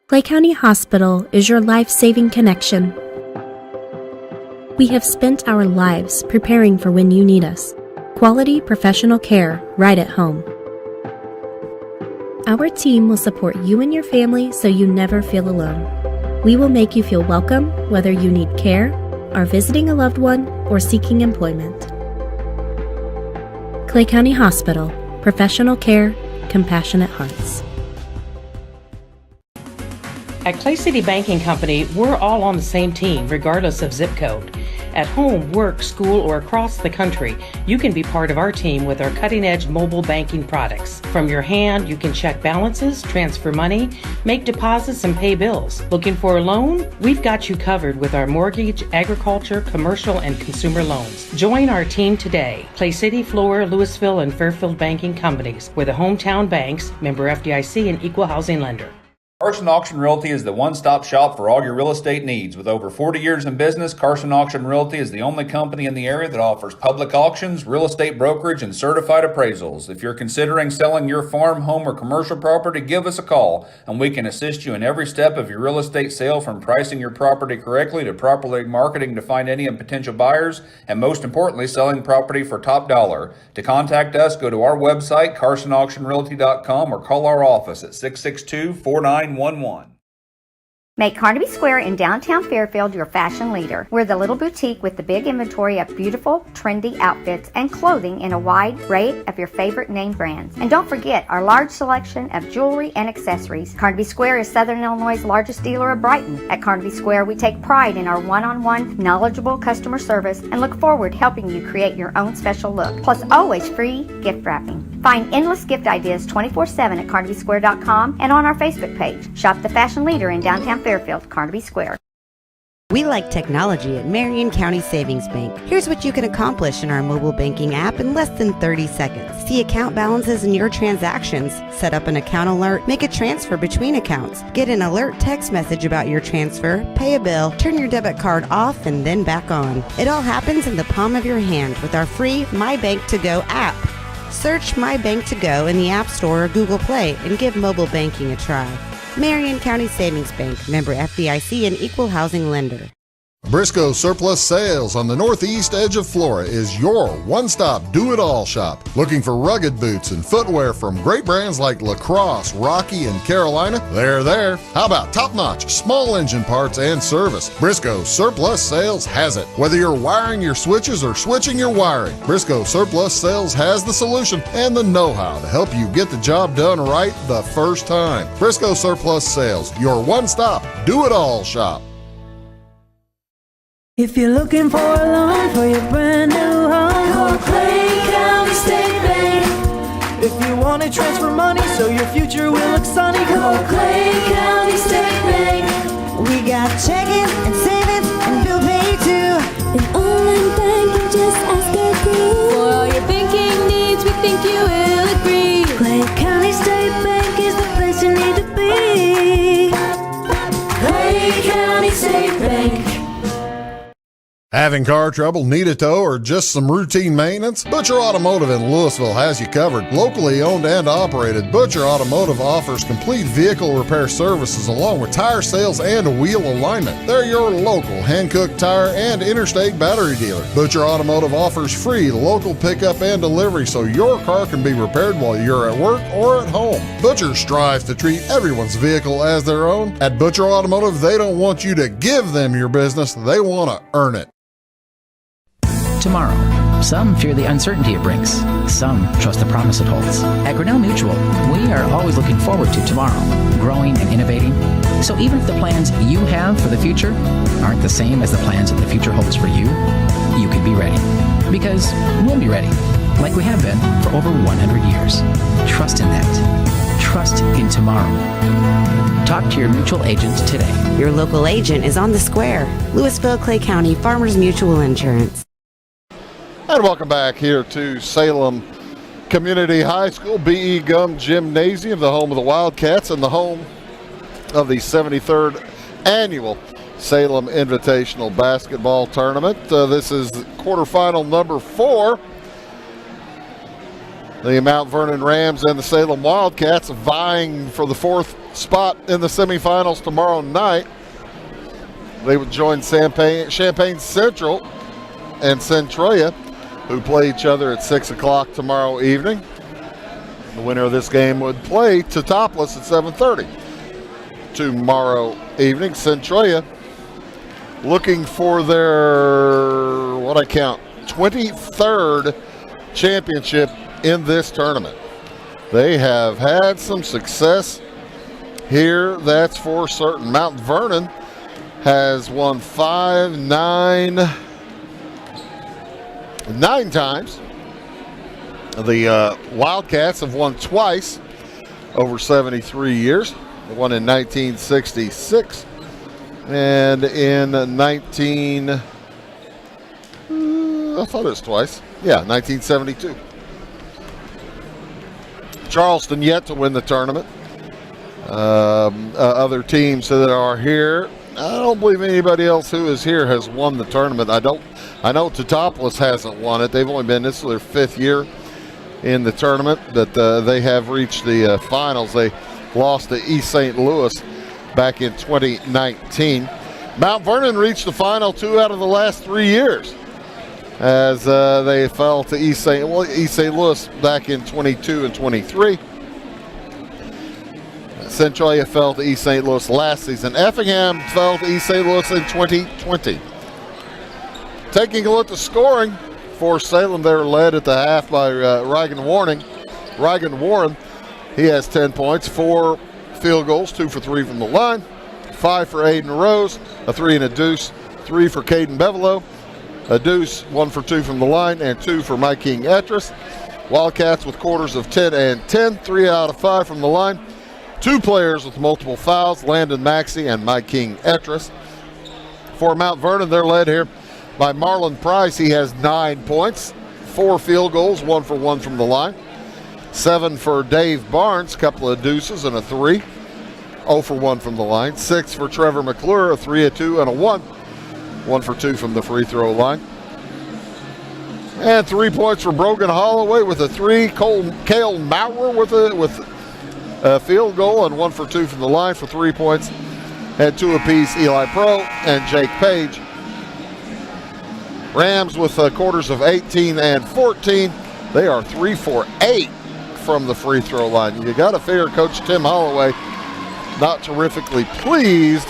Speaker 14: Clay County Hospital is your life-saving connection. We have spent our lives preparing for when you need us. Quality professional care right at home. Our team will support you and your family so you never feel alone. We will make you feel welcome whether you need care, are visiting a loved one, or seeking employment. Clay County Hospital. Professional care, compassionate hearts.
Speaker 15: At Clay City Banking Company, we're all on the same team, regardless of zip code. At home, work, school, or across the country, you can be part of our team with our cutting-edge mobile banking products. From your hand, you can check balances, transfer money, make deposits, and pay bills. Looking for a loan? We've got you covered with our mortgage, agriculture, commercial, and consumer loans. Join our team today. Clay City, Flora, Louisville, and Fairfield Banking Companies. We're the hometown banks, member FDIC, and equal housing lender.
Speaker 16: Carson Auction Realty is the one-stop shop for all your real estate needs. With over 40 years in business, Carson Auction Realty is the only company in the area that offers public auctions, real estate brokerage, and certified appraisals. If you're considering selling your farm, home, or commercial property, give us a call, and we can assist you in every step of your real estate sale, from pricing your property correctly to properly marketing to find any potential buyers, and most importantly, selling property for top dollar. To contact us, go to our website, carsonauctionrealty.com, or call our office at 662-4911.
Speaker 17: Make Carnaby Square in downtown Fairfield your fashion leader. We're the little boutique with the big inventory of beautiful, trendy outfits and clothing in a wide array of your favorite name brands. And don't forget our large selection of jewelry and accessories. Carnaby Square is Southern Illinois' largest dealer of Brighton. At Carnaby Square, we take pride in our one-on-one, knowledgeable customer service and look forward to helping you create your own special look. Plus, always free gift wrapping. Find endless gift ideas 24/7 at CarnabySquare.com and on our Facebook page. Shop the fashion leader in downtown Fairfield, Carnaby Square.
Speaker 2: We like technology at Marion County Savings Bank. Here's what you can accomplish in our mobile banking app in less than 30 seconds. See account balances in your transactions, set up an account alert, make a transfer between accounts, get an alert text message about your transfer, pay a bill, turn your debit card off and then back on. It all happens in the palm of your hand with our free My Bank to Go app. Search My Bank to Go in the App Store or Google Play and give mobile banking a try. Marion County Savings Bank, member FDIC and equal housing lender.
Speaker 3: Briscoe Surplus Sales on the northeast edge of Flora is your one-stop do-it-all shop. Looking for rugged boots and footwear from great brands like Lacrosse, Rocky, and Carolina? They're there. How about top-notch small engine parts and service? Briscoe Surplus Sales has it. Whether you're wiring your switches or switching your wiring, Briscoe Surplus Sales has the solution and the know-how to help you get the job done right the first time. Briscoe Surplus Sales, your one-stop do-it-all shop.
Speaker 4: If you're looking for a loan for your brand new home, call Clay County State Bank. If you want to transfer money so your future will look sunny, call Clay County State Bank. We got checking and savings and bill pay too.
Speaker 18: An online banking, just ask our crew. For all your banking needs, we think you will agree.
Speaker 4: Clay County State Bank is the place you need to be. Clay County State Bank.
Speaker 3: Having car trouble, need a tow, or just some routine maintenance? Butcher Automotive in Louisville has you covered. Locally owned and operated, Butcher Automotive offers complete vehicle repair services along with tire sales and wheel alignment. They're your local Hankook tire and interstate battery dealer. Butcher Automotive offers free local pickup and delivery so your car can be repaired while you're at work or at home. Butcher strives to treat everyone's vehicle as their own. At Butcher Automotive, they don't want you to give them your business, they want to earn it.
Speaker 6: Tomorrow. Some fear the uncertainty it brings. Some trust the promise it holds. At Grinnell Mutual, we are always looking forward to tomorrow, growing and innovating. So even if the plans you have for the future aren't the same as the plans that the future holds for you, you can be ready. Because we'll be ready, like we have been for over 100 years. Trust in that. Trust in tomorrow. Talk to your mutual agent today.
Speaker 2: Your local agent is on the square. Louisville, Clay County Farmers Mutual Insurance.
Speaker 1: And welcome back here to Salem Community High School, B.E. Gum Gymnasium, the home of the Wildcats and the home of the 73rd Annual Salem Invitational Basketball Tournament. This is quarterfinal number 4. The Mount Vernon Rams and the Salem Wildcats vying for the 4th spot in the semifinals tomorrow night. They would join Champaign Central and Centralia, who play each other at 6 o'clock tomorrow evening. The winner of this game would play Teutopolis at 7:30 tomorrow evening. Centralia looking for their, 23rd championship in this tournament. They have had some success here, that's for certain. Mount Vernon has won 9 times. The Wildcats have won twice over 73 years. They won in 1966 and in 1972. Charleston yet to win the tournament. Other teams that are here, I don't believe anybody else who is here has won the tournament. I know Teutopolis hasn't won it. They've only been, this is their 5th year in the tournament, but they have reached the finals. They lost to East St. Louis back in 2019. Mount Vernon reached the final 2 out of the last 3 years, as they fell to East St. Louis back in 22 and 23. Centralia fell to East St. Louis last season. Effingham fell to East St. Louis in 2020. Taking a look at the scoring for Salem, they're led at the half by Reagan Warren. He has 10 points, 4 field goals, 2 for 3 from the line, 5 for Aiden Rose, a 3 and a deuce, 3 for Caden Bevelow, a deuce, 1 for 2 from the line, and 2 for Mike King Etris. Wildcats with quarters of 10 and 10, 3 out of 5 from the line. 2 players with multiple fouls, Landon Maxey and Mike King Etris. For Mount Vernon, they're led here by Marlon Price. He has 9 points, 4 field goals, 1 for 1 from the line. 7 for Dave Barnes, couple of deuces and a 3. 0 for 1 from the line. 6 for Trevor McClure, a 3, a 2, and a 1. 1 for 2 from the free throw line. And 3 points for Brogan Holloway with a 3. Cale Maurer with a field goal, and 1 for 2 from the line for 3 points. And 2 apiece, Eli Pro and Jake Page. Rams with quarters of 18 and 14. They are 3 for 8 from the free throw line. You got to figure Coach Tim Holloway not terrifically pleased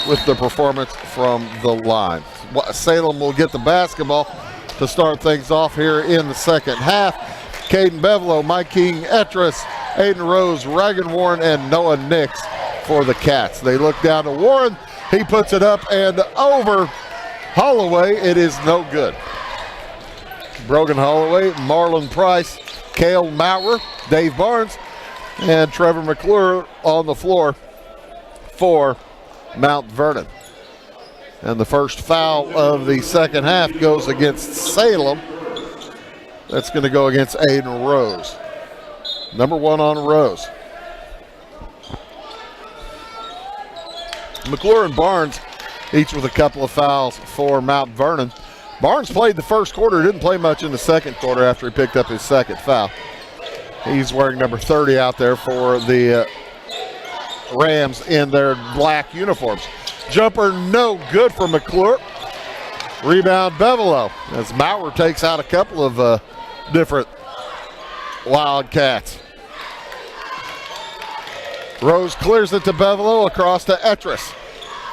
Speaker 1: with the performance from the line. Salem will get the basketball to start things off here in the second half. Caden Bevelow, Mike King Etris, Aiden Rose, Reagan Warren, and Noah Nix for the Cats. They look down to Warren. He puts it up and over Holloway. It is no good. Brogan Holloway, Marlon Price, Cale Maurer, Dave Barnes, and Trevor McClure on the floor for Mount Vernon. And the first foul of the second half goes against Salem. That's going to go against Aiden Rose. Number 1 on Rose. McClure and Barnes each with a couple of fouls for Mount Vernon. Barnes played the first quarter, didn't play much in the second quarter after he picked up his second foul. He's wearing number 30 out there for the Rams in their black uniforms. Jumper no good for McClure. Rebound Bevelow as Maurer takes out a couple of different Wildcats. Rose clears it to Bevelow, across to Etris.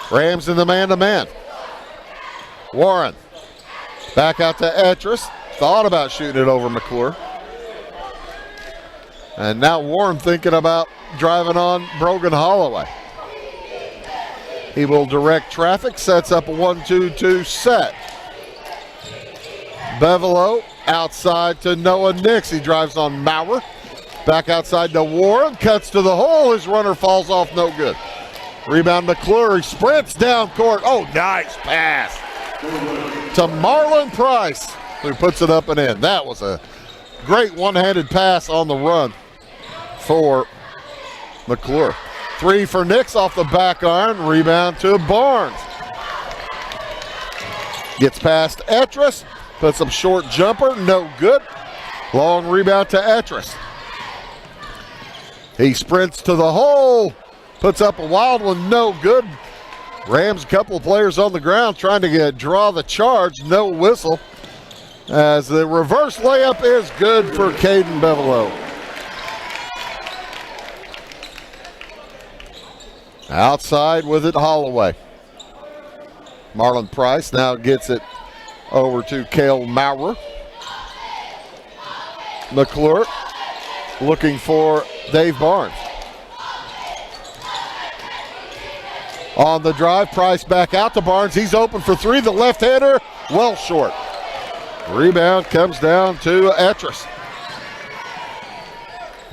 Speaker 1: Rams in the man-to-man. Warren back out to Etris. Thought about shooting it over McClure. And now Warren thinking about driving on Brogan Holloway. He will direct traffic, sets up a 1-2-2 set. Bevelow outside to Noah Nix. He drives on Maurer. Back outside to Warren, cuts to the hole. His runner falls off, no good. Rebound McClure, he sprints down court. Oh, nice pass to Marlon Price, who puts it up and in. That was a great one-handed pass on the run for McClure. 3 for Nix off the back iron. Rebound to Barnes. Gets past Etris. Puts up short jumper. No good. Long rebound to Etris. He sprints to the hole. Puts up a wild one. No good. Rams a couple of players on the ground trying to draw the charge. No whistle. As the reverse layup is good for Caden Bevelow. Outside with it, Holloway. Marlon Price now gets it over to Cale Maurer. McClure looking for Dave Barnes. On the drive, Price back out to Barnes. He's open for 3. The left-hander, well short. Rebound comes down to Etris.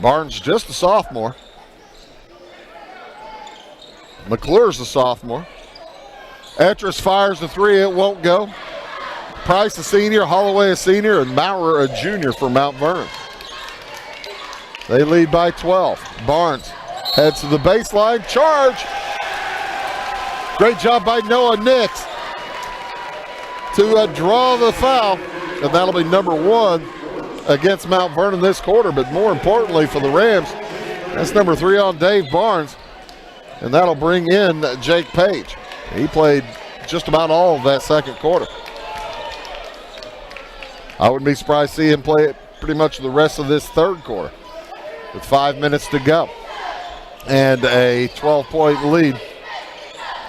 Speaker 1: Barnes just a sophomore. McClure's a sophomore. Etris fires the 3. It won't go. Price a senior, Holloway a senior, and Maurer a junior for Mount Vernon. They lead by 12. Barnes heads to the baseline. Charge. Great job by Noah Nix to draw the foul. And that'll be number 1 against Mount Vernon this quarter. But more importantly for the Rams, that's number 3 on Dave Barnes. And that'll bring in Jake Page. He played just about all of that second quarter. I wouldn't be surprised to see him play it pretty much the rest of this third quarter with 5 minutes to go. And a 12-point lead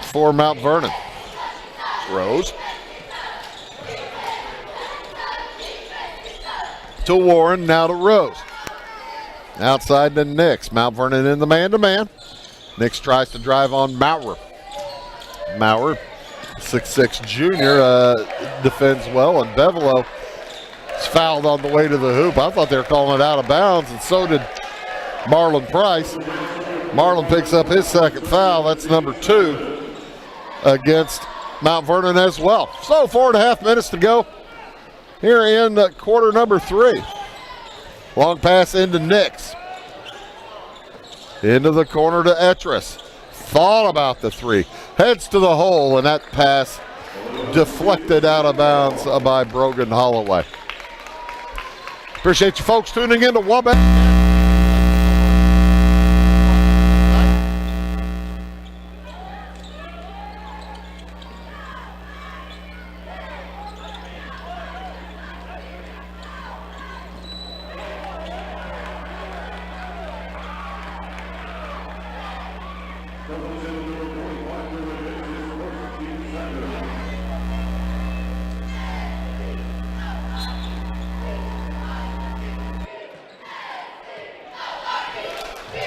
Speaker 1: for Mount Vernon. Rose to Warren, now to Rose. Outside to Nix. Mount Vernon in the man-to-man. Nix tries to drive on Maurer. Maurer, 6'6" junior, defends well, and Bevelow is fouled on the way to the hoop. I thought they were calling it out of bounds, and so did Marlon Price. Marlon picks up his second foul. That's number 2 against Mount Vernon as well. So 4.5 minutes to go here in quarter number 3. Long pass into Nix. Into the corner to Etris. Thought about the 3. Heads to the hole, and that pass deflected out of bounds by Brogan Holloway. Appreciate you folks tuning in to Wabash.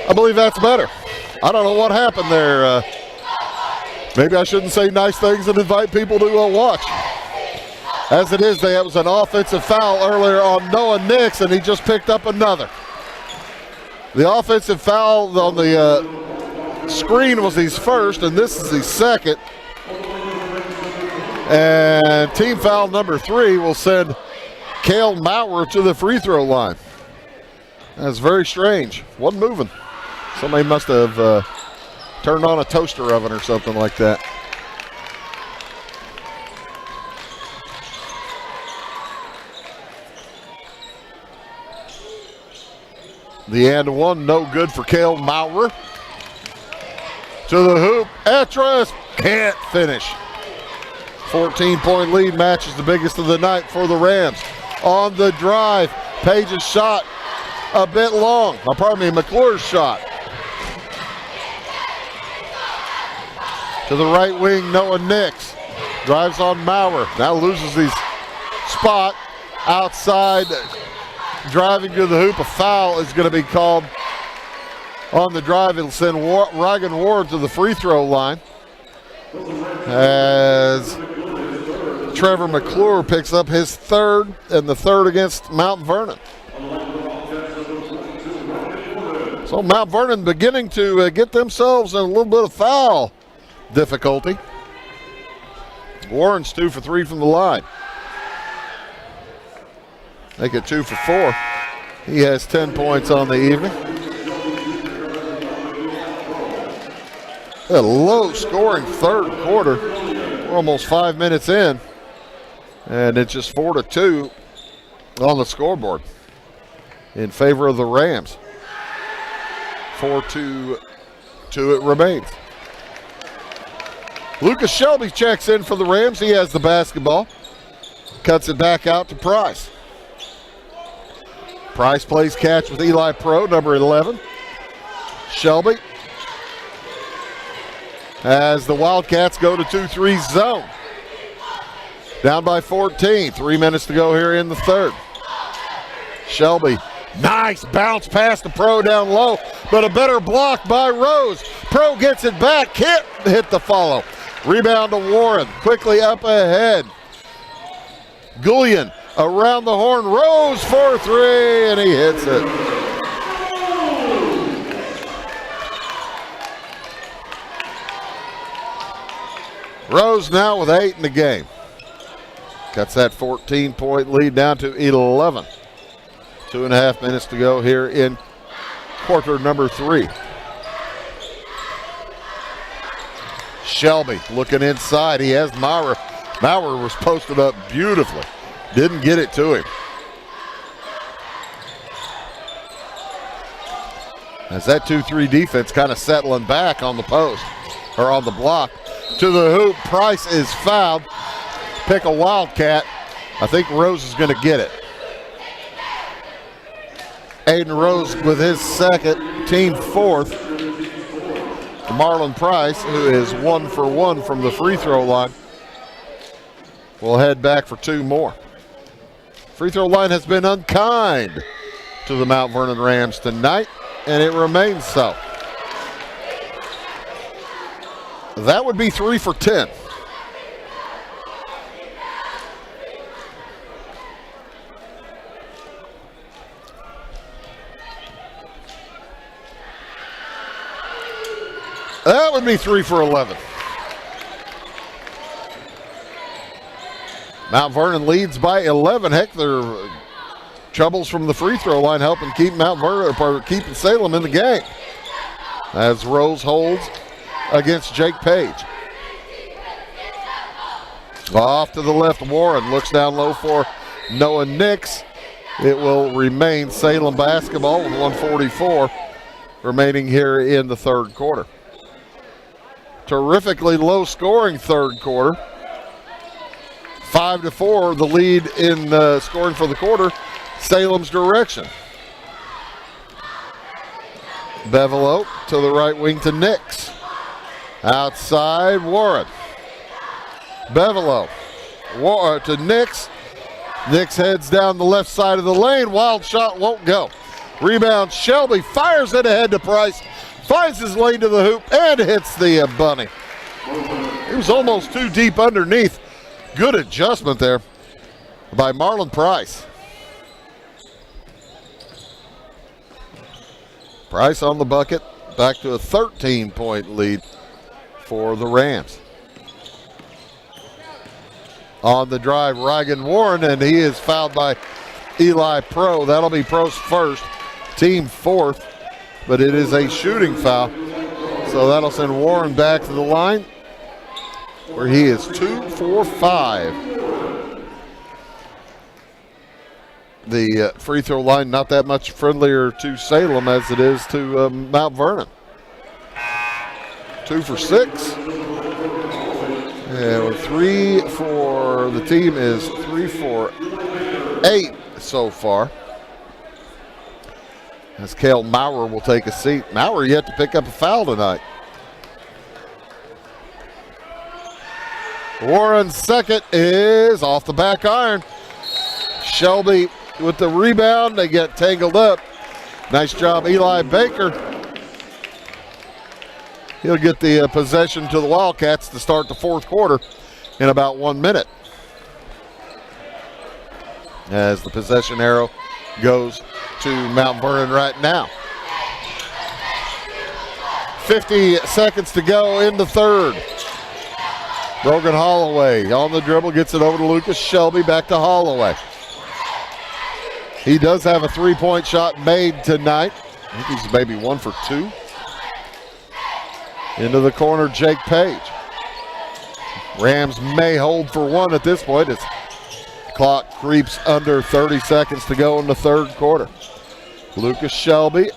Speaker 1: I believe that's better. I don't know what happened there. Maybe I shouldn't say nice things and invite people to watch. As it is, there was an offensive foul earlier on Noah Nix, and he just picked up another. The offensive foul on the screen was his first, and this is his second. And team foul number 3 will send Cale Maurer to the free throw line. That's very strange. Wasn't moving. Somebody must have turned on a toaster oven or something like that. The and one, no good for Cale Maurer. To the hoop, Etris can't finish. 14-point lead, matches the biggest of the night for the Rams. On the drive, Page's shot a bit long. McClure's shot. To the right wing, Noah Nix. Drives on Maurer. Now loses his spot. Outside, driving to the hoop. A foul is going to be called on the drive. It'll send Ryan Ward to the free throw line. As Trevor McClure picks up his third, and the third against Mount Vernon. So Mount Vernon beginning to get themselves in a little bit of foul difficulty. Warren's 2 for 3 from the line. Make it 2 for 4. He has 10 points on the evening. A low-scoring third quarter. We're almost 5 minutes in, and it's just 4-2 on the scoreboard in favor of the Rams. 4-2 it remains. Lucas Shelby checks in for the Rams. He has the basketball. Cuts it back out to Price. Price plays catch with Eli Pro, number 11. Shelby as the Wildcats go to 2-3 zone. Down by 14. 3 minutes to go here in the third. Shelby, nice bounce pass to Pro down low, but a better block by Rose. Pro gets it back, can't hit the follow. Rebound to Warren, quickly up ahead. Gullion around the horn, Rose for 3, and he hits it. Rose now with 8 in the game. Cuts that 14-point lead down to 11. 2.5 minutes to go here in quarter number 3. Shelby looking inside. He has Maurer. Maurer was posted up beautifully. Didn't get it to him. As that 2-3 defense kind of settling back on the post, or on the block. To the hoop, Price is fouled. Pick a Wildcat. I think Rose is going to get it. Aiden Rose with his second, team fourth. Marlon Price, who is 1 for 1 from the free throw line, will head back for 2 more. Free throw line has been unkind to the Mount Vernon Rams tonight, and it remains so. That would be 3 for 10. That would be 3 for 11. Mount Vernon leads by 11. Heck, their troubles from the free throw line helping keep Mount Vernon, or keeping Salem in the game. As Rose holds against Jake Page. Off to the left, Warren looks down low for Noah Nix. It will remain Salem basketball with 1:44 remaining here in the third quarter. Terrifically low scoring third quarter. 5-4, the lead in scoring for the quarter, Salem's direction. Bevelo to the right wing to Nix. Outside, Warren. Bevelo to Nix. Nix heads down the left side of the lane. Wild shot won't go. Rebound, Shelby fires it ahead to Price. Finds his lane to the hoop and hits the bunny. He was almost too deep underneath. Good adjustment there by Marlon Price. Price on the bucket, back to a 13-point lead for the Rams. On the drive, Reagan Warren, and he is fouled by Eli Pro. That'll be Pro's first, team fourth, but it is a shooting foul. So that'll send Warren back to the line, where he is 2 for 5. The free throw line not that much friendlier to Salem as it is to Mount Vernon. 2 for 6. And 3 for the team is 3 for 8 so far. As Cale Maurer will take a seat. Maurer yet to pick up a foul tonight. Warren's second is off the back iron. Shelby with the rebound. They get tangled up. Nice job, Eli Baker. He'll get the possession to the Wildcats to start the fourth quarter in about 1 minute. As the possession arrow goes to Mount Vernon right now. 50 seconds to go in the third. Brogan Holloway on the dribble, gets it over to Lucas Shelby, back to Holloway. He does have a three-point shot made tonight. I think he's maybe 1 for 2. Into the corner, Jake Page. Rams may hold for one at this point as clock creeps under 30 seconds to go in the third quarter. Lucas Shelby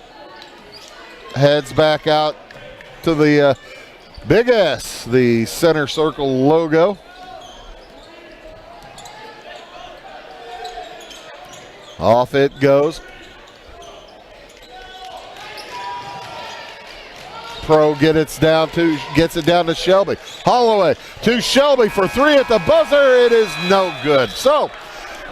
Speaker 1: heads back out to the Big S, the center circle logo. Off it goes. Pro gets it down to Shelby. Holloway to Shelby for three at the buzzer. It is no good. So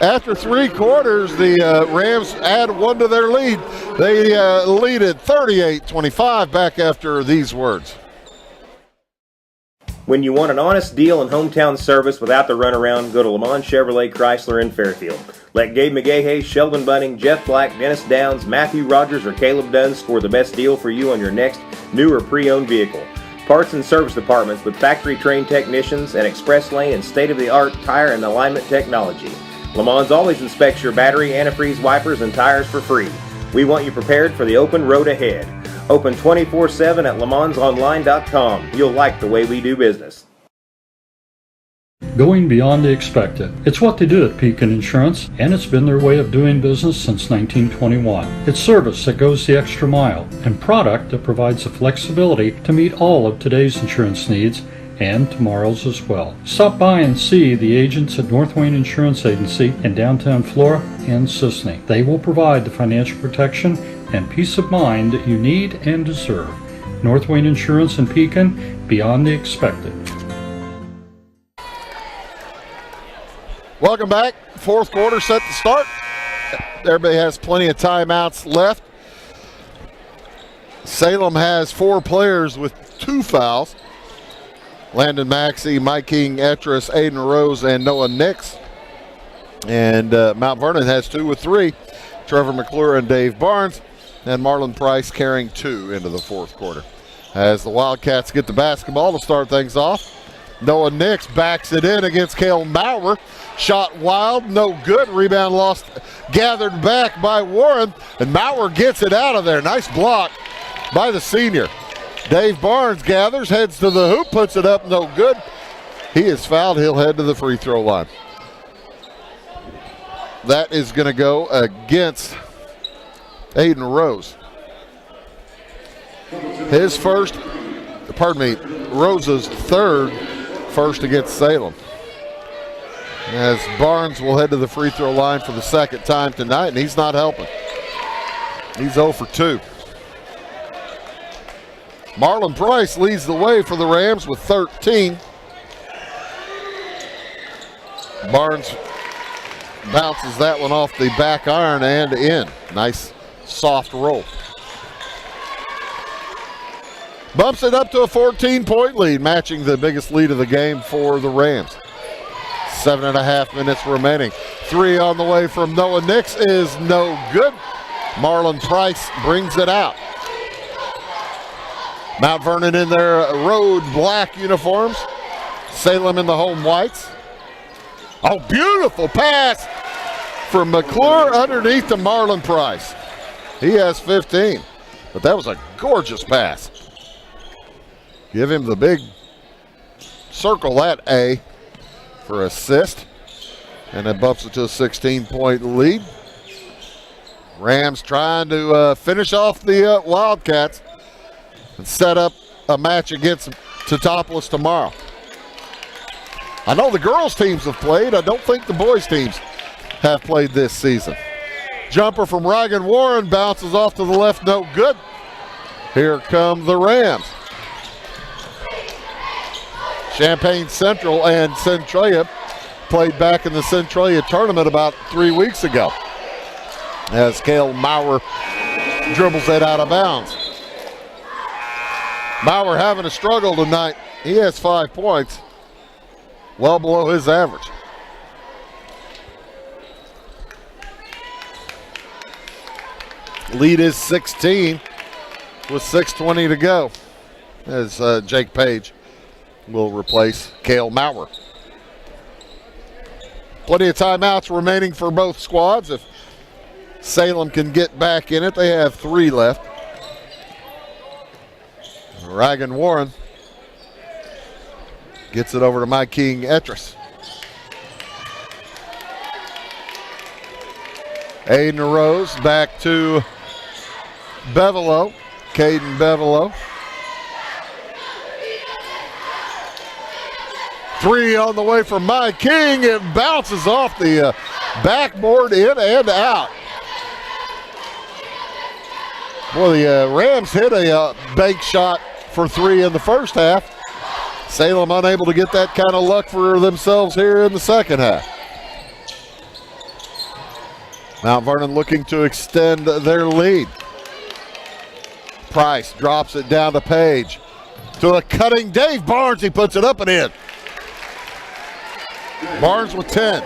Speaker 1: after 3 quarters, the Rams add 1 to their lead. They lead at 38-25 back after these words.
Speaker 7: When you want an honest deal and hometown service without the runaround, go to Lamont Chevrolet Chrysler in Fairfield. Let Gabe McGahey, Sheldon Bunning, Jeff Black, Dennis Downs, Matthew Rogers, or Caleb Dunn score the best deal for you on your next new or pre-owned vehicle. Parts and service departments with factory-trained technicians and express lane and state-of-the-art tire and alignment technology. Lamont's always inspects your battery, antifreeze, wipers, and tires for free. We want you prepared for the open road ahead. Open 24/7 at LeMansOnline.com. You'll like the way we do business.
Speaker 8: Going beyond the expected. It's what they do at Pekin Insurance, and it's been their way of doing business since 1921. It's service that goes the extra mile, and product that provides the flexibility to meet all of today's insurance needs and tomorrow's as well. Stop by and see the agents at North Wayne Insurance Agency in downtown Flora and Sisney. They will provide the financial protection and peace of mind that you need and deserve. North Wayne Insurance in Pekin, beyond the expected.
Speaker 1: Welcome back. Fourth quarter set to start. Everybody has plenty of timeouts left. Salem has 4 players with 2 fouls. Landon Maxey, Mike King, Etris, Aiden Rose, and Noah Nix. And Mount Vernon has 2 with 3. Trevor McClure and Dave Barnes. And Marlon Price carrying 2 into the fourth quarter. As the Wildcats get the basketball to start things off, Noah Nix backs it in against Cale Maurer. Shot wild, no good. Rebound lost, gathered back by Warren. And Maurer gets it out of there. Nice block by the senior. Dave Barnes gathers, heads to the hoop, puts it up, no good. He is fouled. He'll head to the free throw line. That is going to go against Aiden Rose. Rose's third first against Salem. As Barnes will head to the free throw line for the second time tonight, and he's not helping. He's 0 for 2. Marlon Price leads the way for the Rams with 13. Barnes bounces that one off the back iron and in. Nice soft roll. Bumps it up to a 14-point lead, matching the biggest lead of the game for the Rams. 7.5 minutes remaining. 3 on the way from Noah Nix is no good. Marlon Price brings it out. Mount Vernon in their road black uniforms. Salem in the home whites. Oh, beautiful pass from McClure underneath to Marlon Price. He has 15, but that was a gorgeous pass. Give him the big circle that A for assist, and it bumps it to a 16-point lead. Rams trying to finish off the Wildcats and set up a match against Teutopolis tomorrow. I know the girls' teams have played. I don't think the boys' teams have played this season. Jumper from Reagan Warren bounces off to the left, no good. Here come the Rams. Champaign Central and Centralia played back in the Centralia tournament about 3 weeks ago. As Cale Maurer dribbles it out of bounds. Maurer having a struggle tonight. He has 5 points, well below his average. Lead is 16 with 6:20 to go. as Jake Page will replace Cale Maurer. Plenty of timeouts remaining for both squads. If Salem can get back in it, they have 3 left. Reagan Warren gets it over to Mike King Etris. Aiden Rose back to Bevelow, Caden Bevelow. 3 on the way from Mike King. It bounces off the backboard, in and out. Well, the Rams hit a bank shot for 3 in the first half. Salem unable to get that kind of luck for themselves here in the second half. Mount Vernon looking to extend their lead. Price drops it down to Page. To a cutting Dave Barnes. He puts it up and in. Barnes with 10.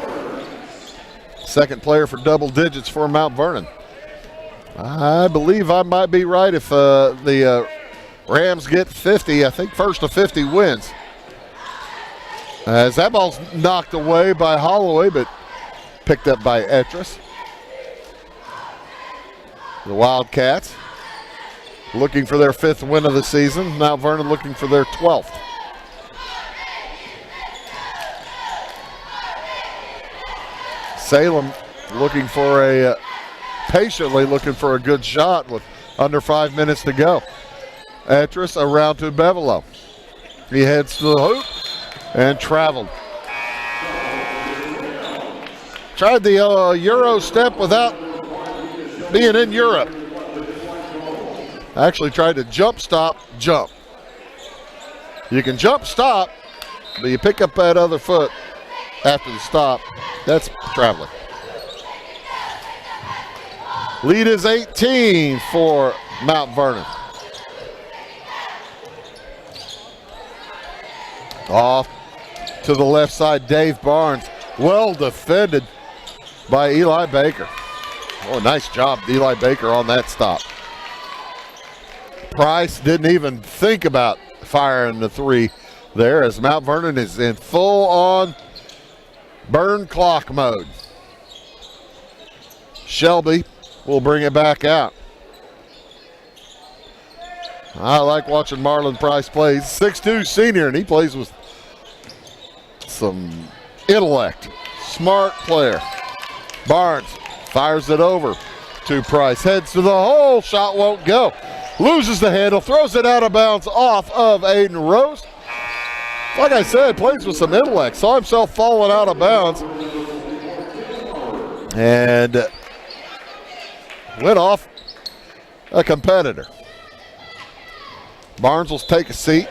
Speaker 1: Second player for double digits for Mount Vernon. I believe I might be right if the Rams get 50. I think first to 50 wins. As that ball's knocked away by Holloway, but picked up by Etris. The Wildcats looking for their 5th win of the season. Mount Vernon looking for their 12th. Salem looking for patiently looking for a good shot with under 5 minutes to go. Etris around to Bevelow. He heads to the hoop and traveled. Tried the Euro step without being in Europe. Actually tried to jump, stop, jump. You can jump, stop, but you pick up that other foot after the stop. That's traveling. Lead is 18 for Mount Vernon. Off to the left side, Dave Barnes. Well defended by Eli Baker. Oh, nice job, Eli Baker, on that stop. Price didn't even think about firing the 3 there, as Mount Vernon is in full-on burn clock mode. Shelby will bring it back out. I like watching Marlon Price play. He's 6'2" senior, and he plays with some intellect. Smart player. Barnes fires it over to Price. Heads to the hole. Shot won't go. Loses the handle. Throws it out of bounds off of Aiden Rose. Like I said, plays with some intellect. Saw himself falling out of bounds. And went off a competitor. Barnes will take a seat.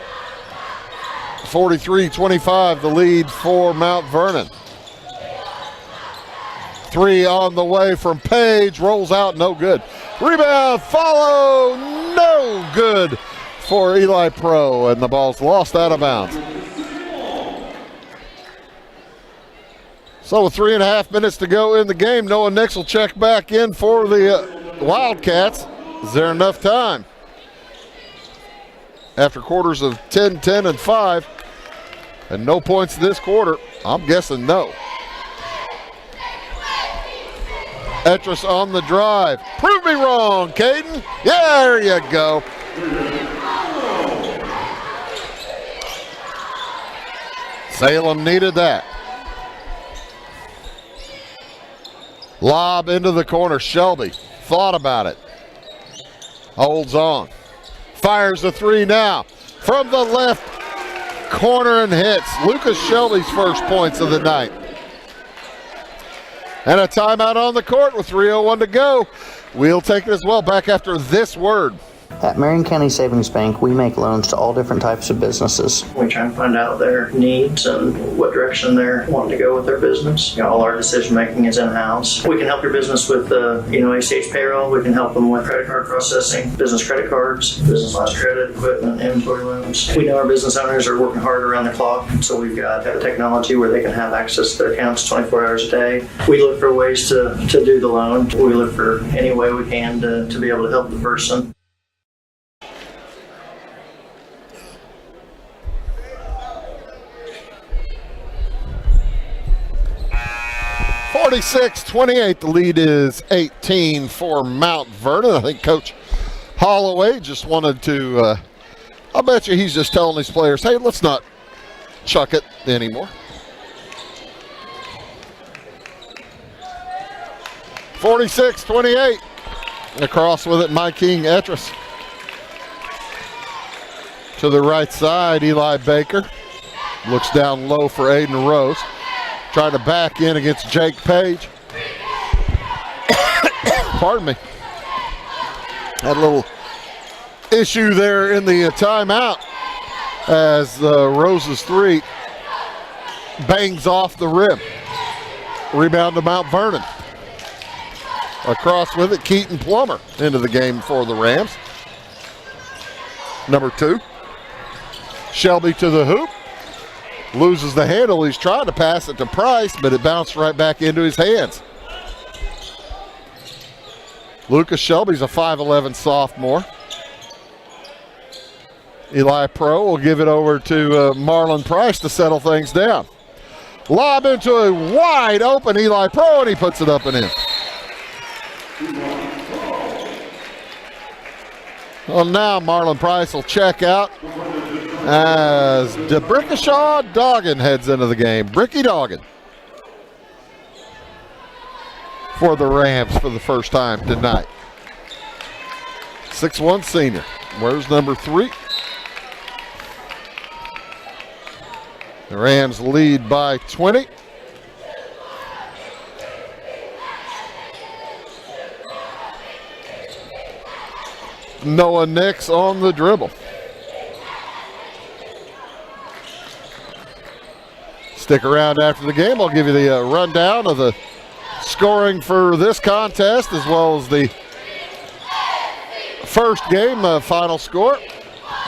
Speaker 1: 43-25 the lead for Mount Vernon. 3 on the way from Page. Rolls out, no good. Rebound, follow, no good for Eli Pro. And the ball's lost out of bounds. So with 3.5 minutes to go in the game, Noah Nix will check back in for the Wildcats. Is there enough time? After quarters of 10, 10, and 5, and no points this quarter, I'm guessing no. Etris on the drive. Prove me wrong, Caden. Yeah, there you go. Salem needed that. Lob into the corner. Shelby thought about it. Holds on. Fires the 3 now. From the left corner and hits. Lucas Shelby's first points of the night. And a timeout on the court with 3:01 to go. We'll take it as well back after this word.
Speaker 9: At Marion County Savings Bank, we make loans to all different types of businesses.
Speaker 10: We try and find out their needs and what direction they're wanting to go with their business. All our decision making is in-house. We can help your business with ACH payroll. We can help them with credit card processing, business credit cards, business lines credit, equipment, inventory loans. We know our business owners are working hard around the clock, so we've got technology where they can have access to their accounts 24 hours a day. We look for ways to do the loan. We look for any way we can to be able to help the person.
Speaker 1: 46-28. The lead is 18 for Mount Vernon. I think Coach Holloway just wanted to, I bet you he's just telling these players, hey, let's not chuck it anymore. 46-28. Across with it, My King Etris. To the right side, Eli Baker. Looks down low for Aiden Rose. Trying to back in against Jake Page. Pardon me. Had a little issue there in the timeout as Rose's three bangs off the rim. Rebound to Mount Vernon. Across with it, Keaton Plummer into the game for the Rams. Number 2. Shelby to the hoop. Loses the handle. He's trying to pass it to Price, but it bounced right back into his hands. Lucas Shelby's a 5'11 sophomore. Eli Pro will give it over to Marlon Price to settle things down. Lob into a wide open Eli Pro, and he puts it up and in. Well, now Marlon Price will check out as DeBrickashaw Doggin heads into the game. Bricky Doggin for the Rams for the first time tonight. 6'1 senior. Where's number 3? The Rams lead by 20. Noah Nix on the dribble. Stick around after the game. I'll give you the rundown of the scoring for this contest as well as the first game final score.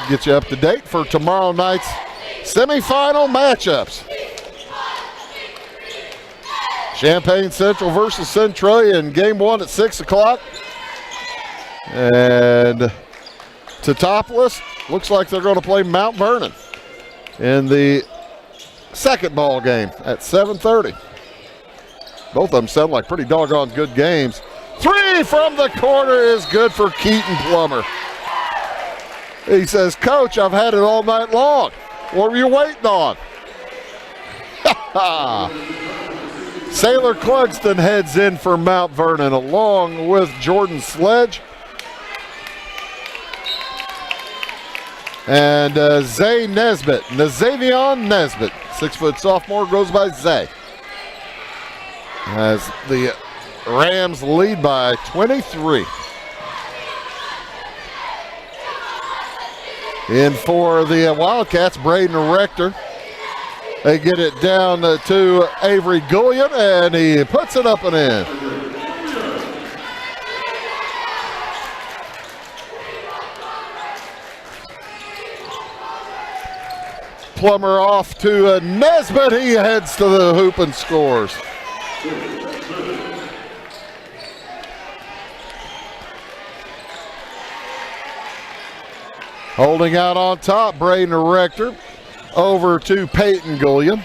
Speaker 1: Get you up to date for tomorrow night's semifinal matchups. Champaign Central versus Centralia in game 1 at 6 o'clock. And Teutopolis looks like they're going to play Mount Vernon in the second ball game at 7:30. Both of them sound like pretty doggone good games. 3 from the corner is good for Keaton Plummer. He says, Coach, I've had it all night long. What were you waiting on? Sailor Clugston heads in for Mount Vernon along with Jordan Sledge. And Zay Nesbitt, Nazavion Nesbitt, 6' sophomore, goes by Zay. As the Rams lead by 23. In for the Wildcats, Braden Rector. They get it down to Avery Gullion, and he puts it up and in. Plummer off to Nesbitt. He heads to the hoop and scores. Holding out on top, Braden Rector over to Peyton Gullion.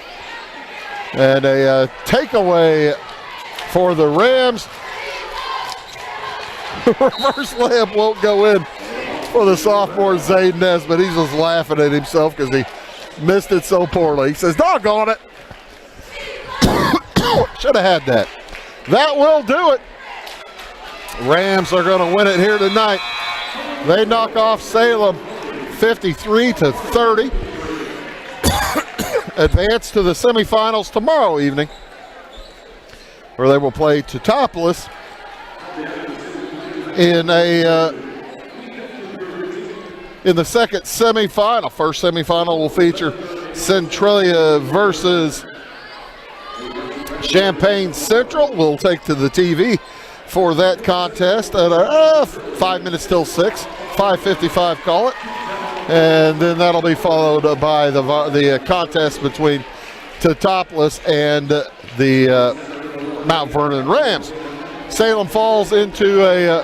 Speaker 1: And a takeaway for the Rams. Reverse layup won't go in for the sophomore Zay Nesbitt. He's just laughing at himself because he missed it so poorly. He says, doggone it. Should have had that. That will do it. Rams are going to win it here tonight. They knock off Salem 53-30. Advance to the semifinals tomorrow evening, where they will play Teutopolis in the second semifinal. First semifinal will feature Centralia versus Champaign Central. We'll take to the TV for that contest at 5 minutes till 6, 5:55 call it. And then that'll be followed by the contest between Teutopolis and the Mount Vernon Rams. Salem falls into a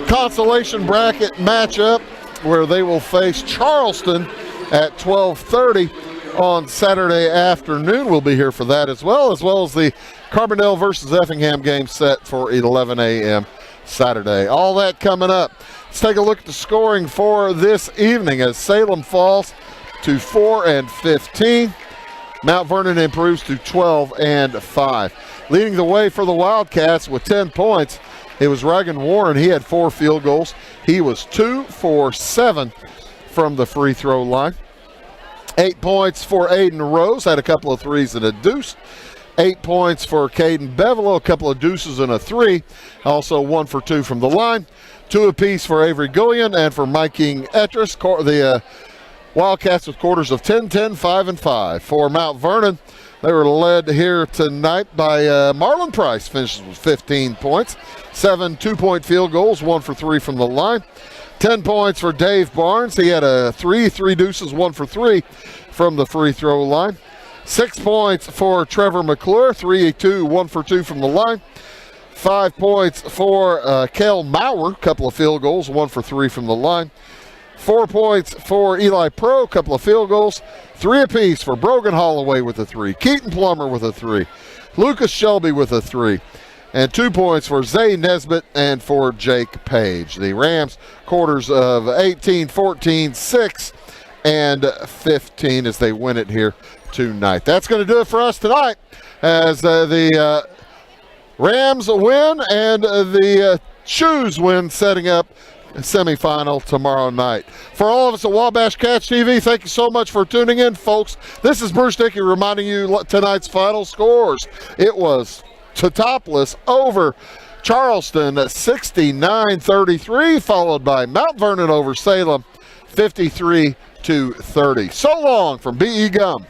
Speaker 1: consolation bracket matchup where they will face Charleston at 12:30 on Saturday afternoon. We'll be here for that as well as the Carbondale versus Effingham game set for 11 a.m. Saturday. All that coming up. Let's take a look at the scoring for this evening as Salem falls to 4-15. Mount Vernon improves to 12-5. Leading the way for the Wildcats with 10 points, it was Reagan Warren. He had 4 field goals. He was 2 for 7 from the free throw line. 8 points for Aiden Rose, had a couple of threes and a deuce. 8 points for Caden Bevel, a couple of deuces and a 3. Also 1 for 2 from the line. 2 apiece for Avery Gullion and for Mike King Etris. The Wildcats with quarters of 10-10, 5-5. For Mount Vernon, they were led here tonight by Marlon Price, finishes with 15 points. 7 2-point field goals, 1 for 3 from the line. 10 points for Dave Barnes. He had a 3 deuces, 1 for 3 from the free throw line. 6 points for Trevor McClure, 3-2, 1 for 2 from the line. 5 points for Kel Maurer, couple of field goals, 1 for 3 from the line. 4 points for Eli Pro, couple of field goals. 3 apiece for Brogan Holloway with a 3. Keaton Plummer with a 3. Lucas Shelby with a 3. And 2 points for Zay Nesbitt and for Jake Page. The Rams quarters of 18, 14, 6, and 15 as they win it here tonight. That's going to do it for us tonight as the Rams win and the Shoes win, setting up a semifinal tomorrow night. For all of us at Wabash Cats TV, thank you so much for tuning in, folks. This is Bruce Dickey reminding you tonight's final scores. It was Totopolis over Charleston 69-33, followed by Mount Vernon over Salem 53-30. So long from B.E. Gum.